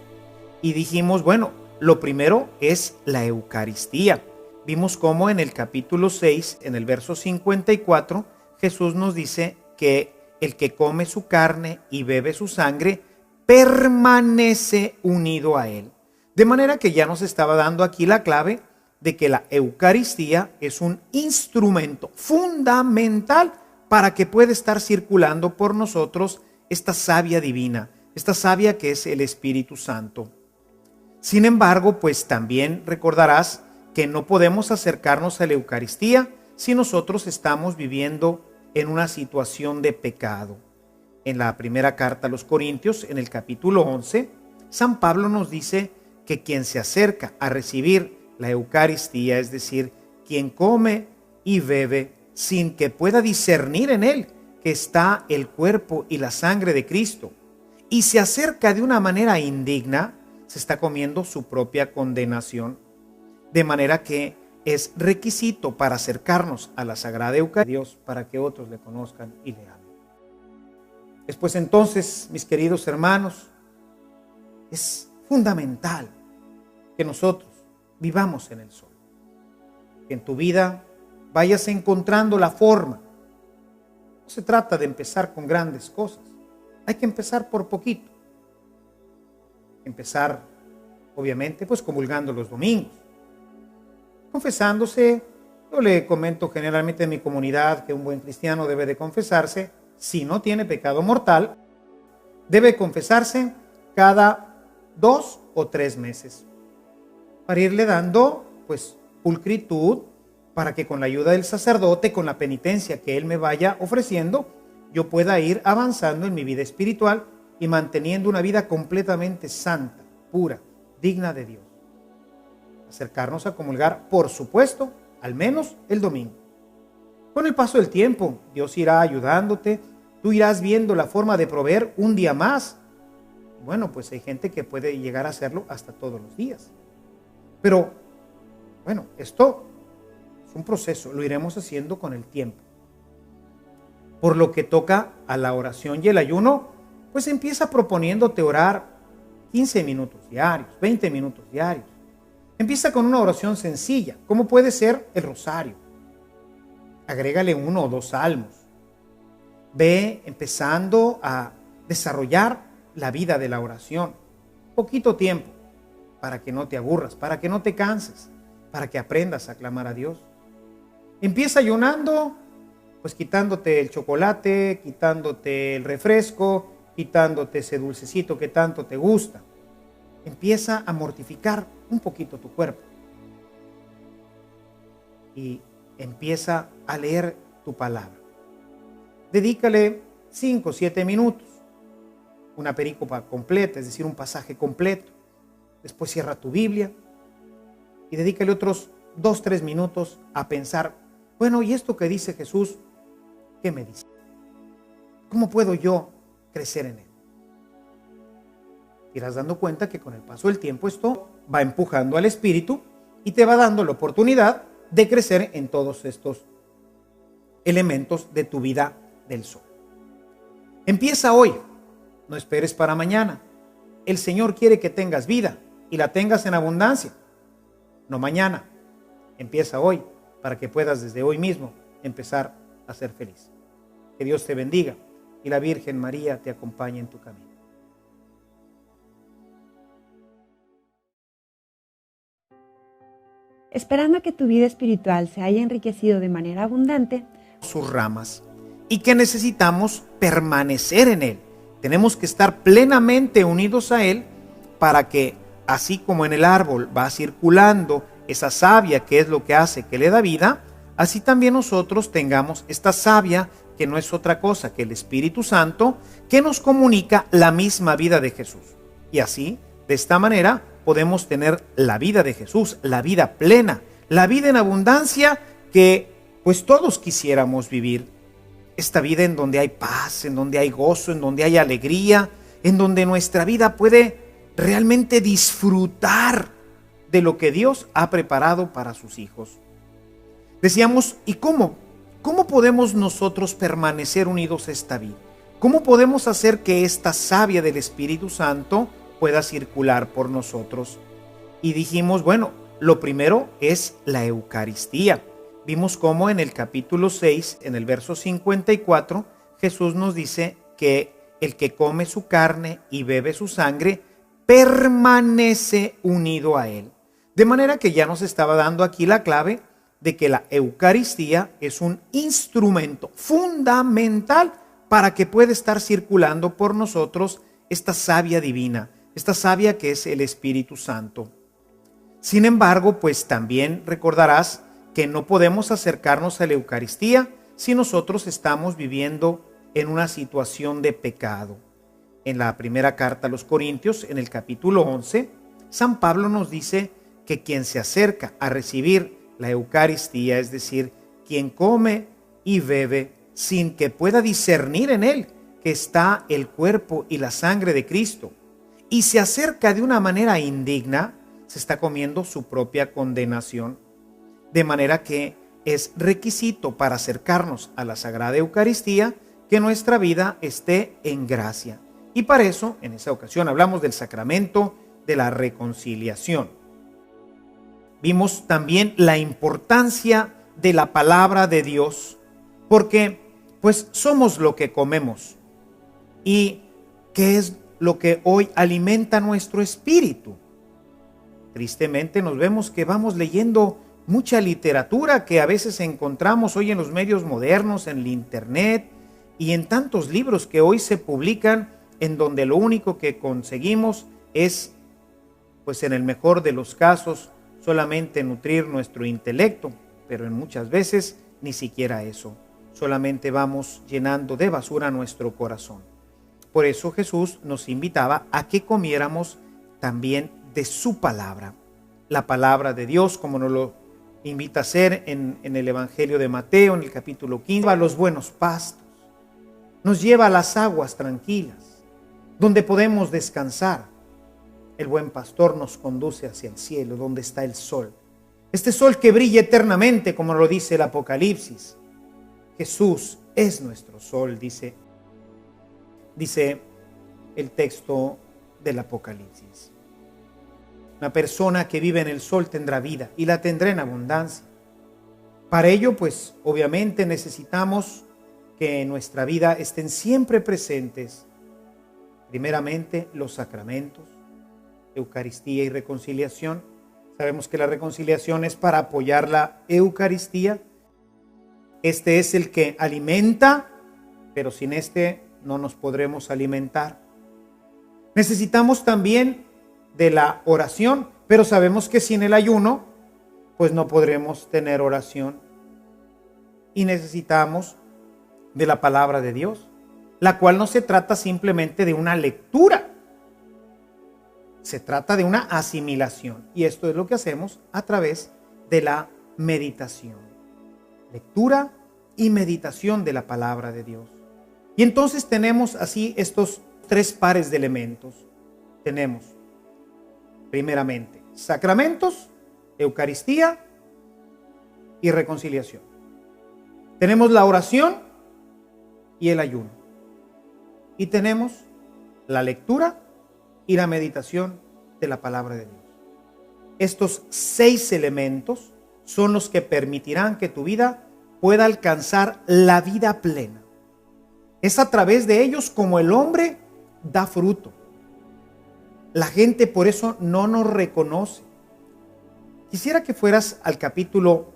Y dijimos, bueno, lo primero es la Eucaristía. Vimos cómo en el capítulo 6, en el verso 54, Jesús nos dice que el que come su carne y bebe su sangre permanece unido a él. De manera que ya nos estaba dando aquí la clave de que la Eucaristía es un instrumento fundamental para que pueda estar circulando por nosotros esta savia divina, esta savia que es el Espíritu Santo. Sin embargo, pues también recordarás que no podemos acercarnos a la Eucaristía si nosotros estamos viviendo en una situación de pecado. En la primera carta a los Corintios, en el capítulo 11, San Pablo nos dice que quien se acerca a recibir la Eucaristía, es decir, quien come y bebe sin que pueda discernir en él que está el cuerpo y la sangre de Cristo, y se acerca de una manera indigna, se está comiendo su propia condenación. De manera que es requisito para acercarnos a la Sagrada Eucaristía de Dios para que otros le conozcan y le amen. Después entonces, mis queridos hermanos, es fundamental que nosotros vivamos en el sol. Que en tu vida vayas encontrando la forma. No se trata de empezar con grandes cosas. Hay que empezar por poquito. Empezar, obviamente, pues comulgando los domingos. Confesándose, yo le comento generalmente en mi comunidad que un buen cristiano debe de confesarse, si no tiene pecado mortal, debe confesarse cada 2 o 3 meses, para irle dando pues pulcritud, para que con la ayuda del sacerdote, con la penitencia que él me vaya ofreciendo, yo pueda ir avanzando en mi vida espiritual y manteniendo una vida completamente santa, pura, digna de Dios. Acercarnos a comulgar, por supuesto, al menos el domingo. Con el paso del tiempo, Dios irá ayudándote, tú irás viendo la forma de proveer un día más. Bueno, pues hay gente que puede llegar a hacerlo hasta todos los días. Pero, bueno, esto es un proceso, lo iremos haciendo con el tiempo. Por lo que toca a la oración y el ayuno, pues empieza proponiéndote orar 15 minutos diarios, 20 minutos diarios. Empieza con una oración sencilla, como puede ser el rosario. Agrégale 1 o 2 salmos. Ve empezando a desarrollar la vida de la oración. Poquito tiempo, para que no te aburras, para que no te canses, para que aprendas a clamar a Dios. Empieza ayunando, pues quitándote el chocolate, quitándote el refresco, quitándote ese dulcecito que tanto te gusta. Empieza a mortificar un poquito tu cuerpo y empieza a leer tu palabra. Dedícale 5 o 7 minutos, una perícopa completa, es decir, un pasaje completo. Después cierra tu Biblia y dedícale otros 2 o 3 minutos a pensar, bueno, ¿y esto que dice Jesús, qué me dice? ¿Cómo puedo yo crecer en él? Irás dando cuenta que con el paso del tiempo esto va empujando al espíritu y te va dando la oportunidad de crecer en todos estos elementos de tu vida del sol. Empieza hoy, no esperes para mañana. El Señor quiere que tengas vida y la tengas en abundancia, no mañana. Empieza hoy para que puedas desde hoy mismo empezar a ser feliz. Que Dios te bendiga y la Virgen María te acompañe en tu camino.
Esperando que tu vida espiritual se haya enriquecido de manera abundante,
sus ramas, y que necesitamos permanecer en él. Tenemos que estar plenamente unidos a él para que, así como en el árbol va circulando esa savia que es lo que hace que le da vida, así también nosotros tengamos esta savia que no es otra cosa que el Espíritu Santo, que nos comunica la misma vida de Jesús. Y así, de esta manera, podemos tener la vida de Jesús, la vida plena, la vida en abundancia que pues todos quisiéramos vivir esta vida en donde hay paz, en donde hay gozo, en donde hay alegría, en donde nuestra vida puede realmente disfrutar de lo que Dios ha preparado para sus hijos. Decíamos, ¿y cómo? ¿Cómo podemos nosotros permanecer unidos a esta vida? ¿Cómo podemos hacer que esta savia del Espíritu Santo pueda circular por nosotros? Y dijimos, bueno, lo primero es la Eucaristía. Vimos cómo en el capítulo 6, en el verso 54, Jesús nos dice que el que come su carne y bebe su sangre permanece unido a él. De manera que ya nos estaba dando aquí la clave de que la Eucaristía es un instrumento fundamental para que pueda estar circulando por nosotros esta savia divina, esta savia que es el Espíritu Santo. Sin embargo, pues también recordarás que no podemos acercarnos a la Eucaristía si nosotros estamos viviendo en una situación de pecado. En la primera carta a los Corintios, en el capítulo 11, San Pablo nos dice que quien se acerca a recibir la Eucaristía, es decir, quien come y bebe sin que pueda discernir en él que está el cuerpo y la sangre de Cristo, y se acerca de una manera indigna, se está comiendo su propia condenación. De manera que es requisito para acercarnos a la Sagrada Eucaristía que nuestra vida esté en gracia. Y para eso, en esa ocasión, hablamos del sacramento de la reconciliación. Vimos también la importancia de la palabra de Dios, porque pues somos lo que comemos. ¿Y qué es lo que hoy alimenta nuestro espíritu? Tristemente nos vemos que vamos leyendo mucha literatura que a veces encontramos hoy en los medios modernos, en el internet y en tantos libros que hoy se publican, en donde lo único que conseguimos es, pues en el mejor de los casos, solamente nutrir nuestro intelecto, pero en muchas veces ni siquiera eso. Solamente vamos llenando de basura nuestro corazón. Por eso Jesús nos invitaba a que comiéramos también de su palabra. La palabra de Dios, como nos lo invita a hacer en el Evangelio de Mateo, en el capítulo 15, a los buenos pastos. Nos lleva a las aguas tranquilas, donde podemos descansar. El buen pastor nos conduce hacia el cielo, donde está el sol. Este sol que brilla eternamente, como lo dice el Apocalipsis. Jesús es nuestro sol, dice el texto del Apocalipsis. Una persona que vive en el sol tendrá vida y la tendrá en abundancia. Para ello, pues, obviamente necesitamos que en nuestra vida estén siempre presentes, primeramente, los sacramentos, Eucaristía y reconciliación. Sabemos que la reconciliación es para apoyar la Eucaristía. Este es el que alimenta, pero sin este no nos podremos alimentar. Necesitamos también de la oración, pero sabemos que sin el ayuno, pues no podremos tener oración. Y necesitamos de la palabra de Dios, la cual no se trata simplemente de una lectura, se trata de una asimilación. Y esto es lo que hacemos a través de la meditación. Lectura y meditación de la palabra de Dios. Y entonces tenemos así estos tres pares de elementos. Tenemos, primeramente, sacramentos, Eucaristía y reconciliación. Tenemos la oración y el ayuno. Y tenemos la lectura y la meditación de la palabra de Dios. Estos 6 elementos son los que permitirán que tu vida pueda alcanzar la vida plena. Es a través de ellos como el hombre da fruto. La gente por eso no nos reconoce. Quisiera que fueras al capítulo,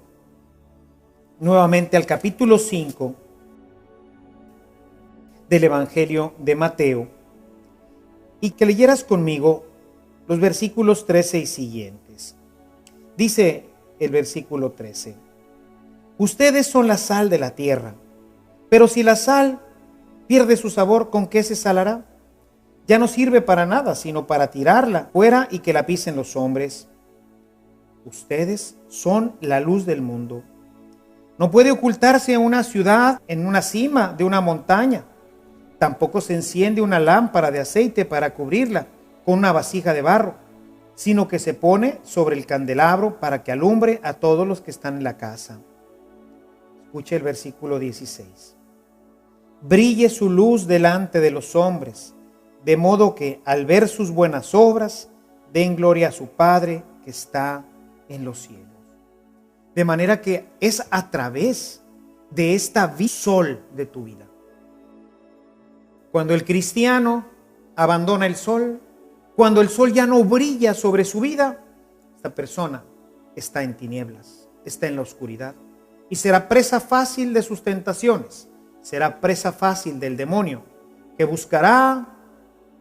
nuevamente al capítulo 5 del Evangelio de Mateo, y que leyeras conmigo los versículos 13 y siguientes. Dice el versículo 13: ustedes son la sal de la tierra, pero si la sal pierde su sabor, ¿con qué se salará? Ya no sirve para nada, sino para tirarla fuera y que la pisen los hombres. Ustedes son la luz del mundo. No puede ocultarse una ciudad en una cima de una montaña. Tampoco se enciende una lámpara de aceite para cubrirla con una vasija de barro, sino que se pone sobre el candelabro para que alumbre a todos los que están en la casa. Escuche el versículo 16. Brille su luz delante de los hombres, de modo que al ver sus buenas obras, den gloria a su Padre que está en los cielos. De manera que es a través de esta sol de tu vida. Cuando el cristiano abandona el sol, cuando el sol ya no brilla sobre su vida, esta persona está en tinieblas, está en la oscuridad y será presa fácil de sus tentaciones, será presa fácil del demonio, que buscará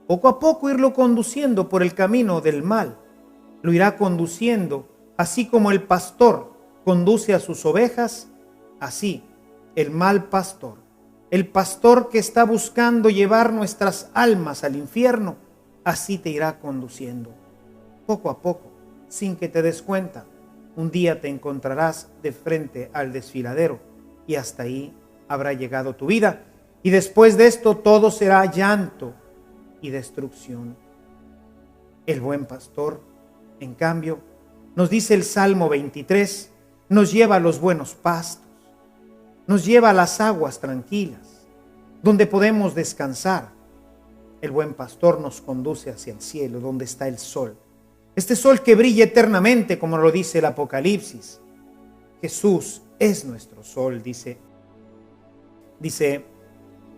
poco a poco irlo conduciendo por el camino del mal. Lo irá conduciendo, así como el pastor conduce a sus ovejas, así el mal pastor, el pastor que está buscando llevar nuestras almas al infierno, así te irá conduciendo. Poco a poco, sin que te des cuenta, un día te encontrarás de frente al desfiladero y hasta ahí habrá llegado tu vida. Y después de esto todo será llanto y destrucción. El buen pastor, en cambio, nos dice el Salmo 23, nos lleva a los buenos pastos, nos lleva a las aguas tranquilas, donde podemos descansar. El buen pastor nos conduce hacia el cielo, donde está el sol. Este sol que brilla eternamente, como lo dice el Apocalipsis. Jesús es nuestro sol, dice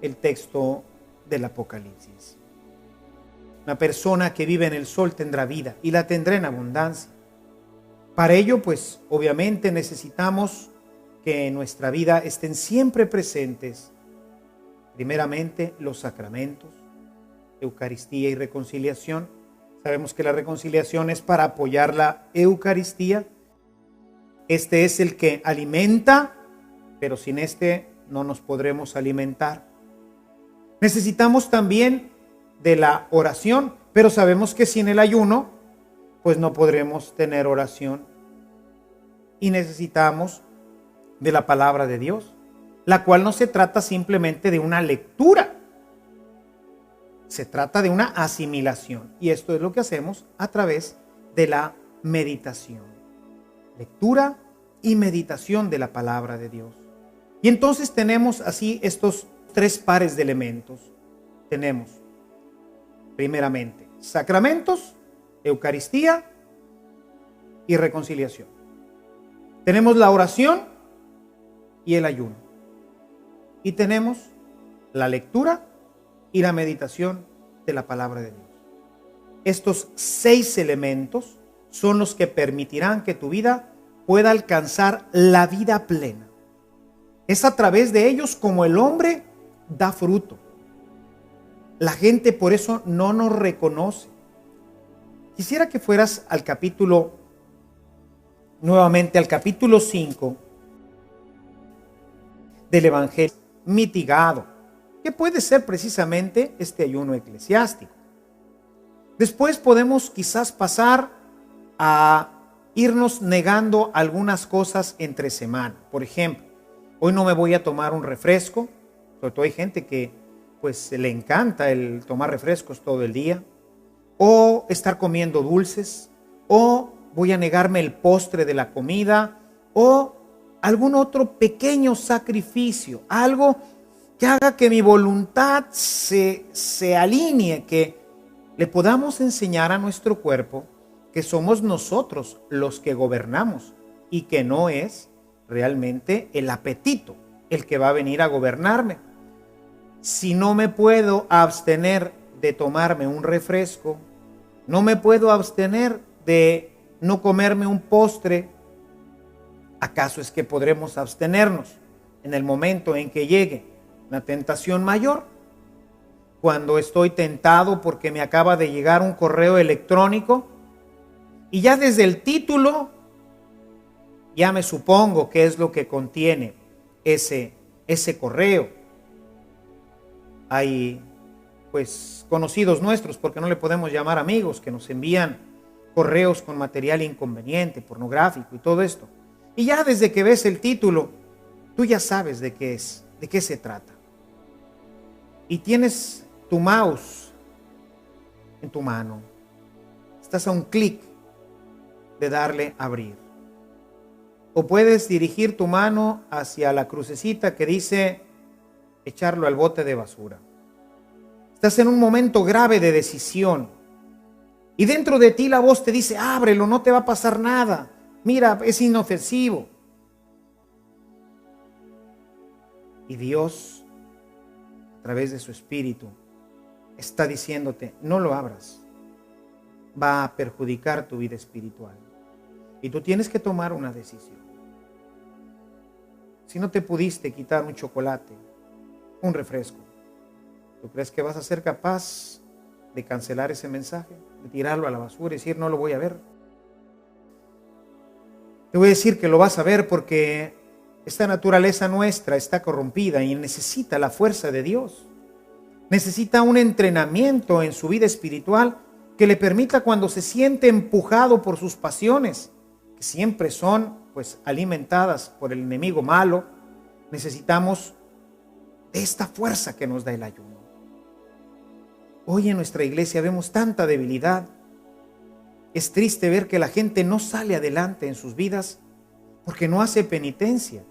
el texto del Apocalipsis. Una persona que vive en el sol tendrá vida y la tendrá en abundancia. Para ello, pues, obviamente necesitamos que en nuestra vida estén siempre presentes, primeramente, los sacramentos, Eucaristía y reconciliación. Sabemos que la reconciliación es para apoyar la Eucaristía. Este es el que alimenta, pero sin este no nos podremos alimentar. Necesitamos también de la oración, pero sabemos que sin el ayuno, pues no podremos tener oración. Y necesitamos de la palabra de Dios, la cual no se trata simplemente de una lectura, se trata de una asimilación. Y esto es lo que hacemos a través de la meditación. Lectura y meditación de la palabra de Dios. Y entonces tenemos así estos tres pares de elementos. Tenemos, primeramente, sacramentos, Eucaristía y reconciliación. Tenemos la oración y el ayuno. Y tenemos la lectura y la meditación de la palabra de Dios. Estos 6 elementos son los que permitirán que tu vida pueda alcanzar la vida plena. Es a través de ellos como el hombre da fruto. La gente por eso no nos reconoce. Quisiera que fueras al capítulo, nuevamente al capítulo 5 del Evangelio mitigado, que puede ser precisamente este ayuno eclesiástico. Después podemos quizás pasar a irnos negando algunas cosas entre semana. Por ejemplo, hoy no me voy a tomar un refresco. Sobre todo hay gente que pues le encanta el tomar refrescos todo el día, o estar comiendo dulces, o voy a negarme el postre de la comida, o algún otro pequeño sacrificio, algo que haga que mi voluntad se alinee, que le podamos enseñar a nuestro cuerpo que somos nosotros los que gobernamos y que no es realmente el apetito el que va a venir a gobernarme. Si no me puedo abstener de tomarme un refresco, no me puedo abstener de no comerme un postre, ¿acaso es que podremos abstenernos en el momento en que llegue la tentación mayor? Cuando estoy tentado porque me acaba de llegar un correo electrónico y ya desde el título ya me supongo qué es lo que contiene ese correo. Hay pues conocidos nuestros, porque no le podemos llamar amigos, que nos envían correos con material inconveniente, pornográfico y todo esto. Y ya desde que ves el título, tú ya sabes de qué es, de qué se trata. Y tienes tu mouse en tu mano. Estás a un clic de darle a abrir. O puedes dirigir tu mano hacia la crucecita que dice echarlo al bote de basura. Estás en un momento grave de decisión. Y dentro de ti la voz te dice, ábrelo, no te va a pasar nada. Mira, es inofensivo. Y Dios, a través de su Espíritu, está diciéndote, no lo abras. Va a perjudicar tu vida espiritual. Y tú tienes que tomar una decisión. Si no te pudiste quitar un chocolate, un refresco, ¿tú crees que vas a ser capaz de cancelar ese mensaje? De tirarlo a la basura y decir, no lo voy a ver. Te voy a decir que lo vas a ver porque esta naturaleza nuestra está corrompida y necesita la fuerza de Dios. Necesita un entrenamiento en su vida espiritual que le permita, cuando se siente empujado por sus pasiones, que siempre son pues alimentadas por el enemigo malo, necesitamos de esta fuerza que nos da el ayuno. Hoy en nuestra iglesia vemos tanta debilidad. Es triste ver que la gente no sale adelante en sus vidas porque no hace penitencia.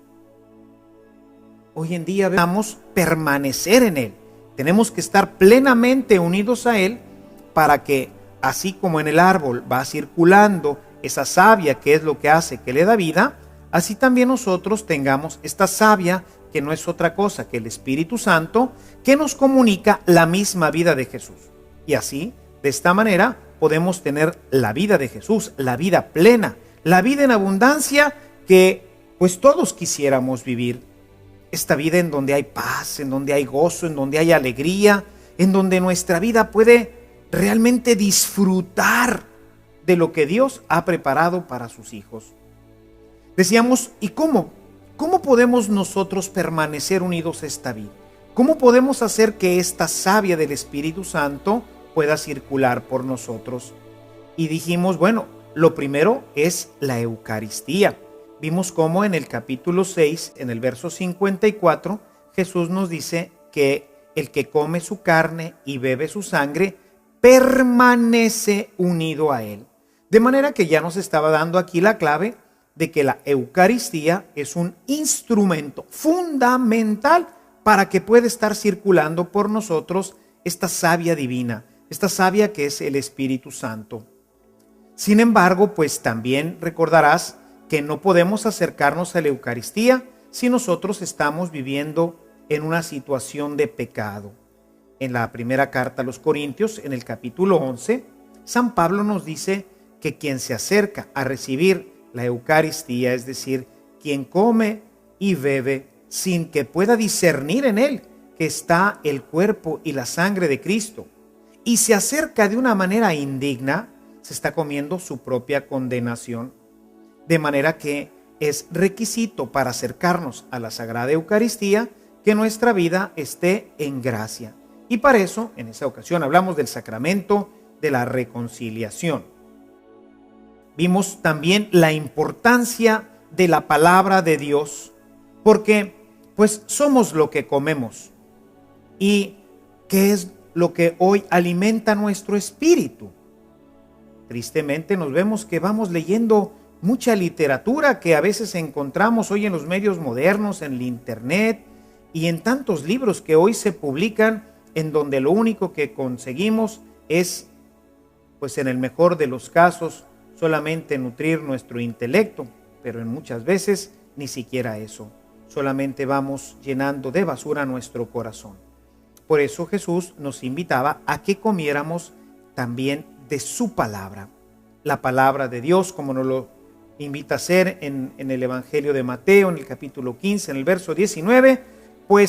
Hoy en día debemos permanecer en Él. Tenemos que estar plenamente unidos a Él para que, así como en el árbol va circulando esa savia que es lo que hace que le da vida, así también nosotros tengamos esta savia que no es otra cosa que el Espíritu Santo, que nos comunica la misma vida de Jesús. Y así, de esta manera, podemos tener la vida de Jesús, la vida plena, la vida en abundancia que pues todos quisiéramos vivir. Esta vida en donde hay paz, en donde hay gozo, en donde hay alegría, en donde nuestra vida puede realmente disfrutar de lo que Dios ha preparado para sus hijos. Decíamos, ¿y cómo? ¿Cómo podemos nosotros permanecer unidos a esta vida? ¿Cómo podemos hacer que esta savia del Espíritu Santo pueda circular por nosotros? Y dijimos, bueno, lo primero es la Eucaristía. Vimos cómo en el capítulo 6, en el verso 54, Jesús nos dice que el que come su carne y bebe su sangre permanece unido a Él. De manera que ya nos estaba dando aquí la clave de que la Eucaristía es un instrumento fundamental para que pueda estar circulando por nosotros esta savia divina, esta savia que es el Espíritu Santo. Sin embargo, pues también recordarás que no podemos acercarnos a la Eucaristía si nosotros estamos viviendo en una situación de pecado. En la primera carta a los Corintios, en el capítulo 11, San Pablo nos dice que quien se acerca a recibir la Eucaristía, es decir, quien come y bebe sin que pueda discernir en él que está el cuerpo y la sangre de Cristo, y se acerca de una manera indigna, se está comiendo su propia condenación. De manera que es requisito para acercarnos a la Sagrada Eucaristía que nuestra vida esté en gracia. Y para eso, en esa ocasión, hablamos del sacramento de la reconciliación. Vimos también la importancia de la palabra de Dios, porque pues somos lo que comemos. ¿Y qué es lo que hoy alimenta nuestro espíritu? Tristemente nos vemos que vamos leyendo mucha literatura que a veces encontramos hoy en los medios modernos, en el internet y en tantos libros que hoy se publican, en donde lo único que conseguimos es, pues en el mejor de los casos, solamente nutrir nuestro intelecto, pero en muchas veces ni siquiera eso. Solamente vamos llenando de basura nuestro corazón. Por eso Jesús nos invitaba a que comiéramos también de su palabra. La palabra de Dios, como nos lo invita a hacer en el Evangelio de Mateo, en el capítulo 15, en el verso 19, pues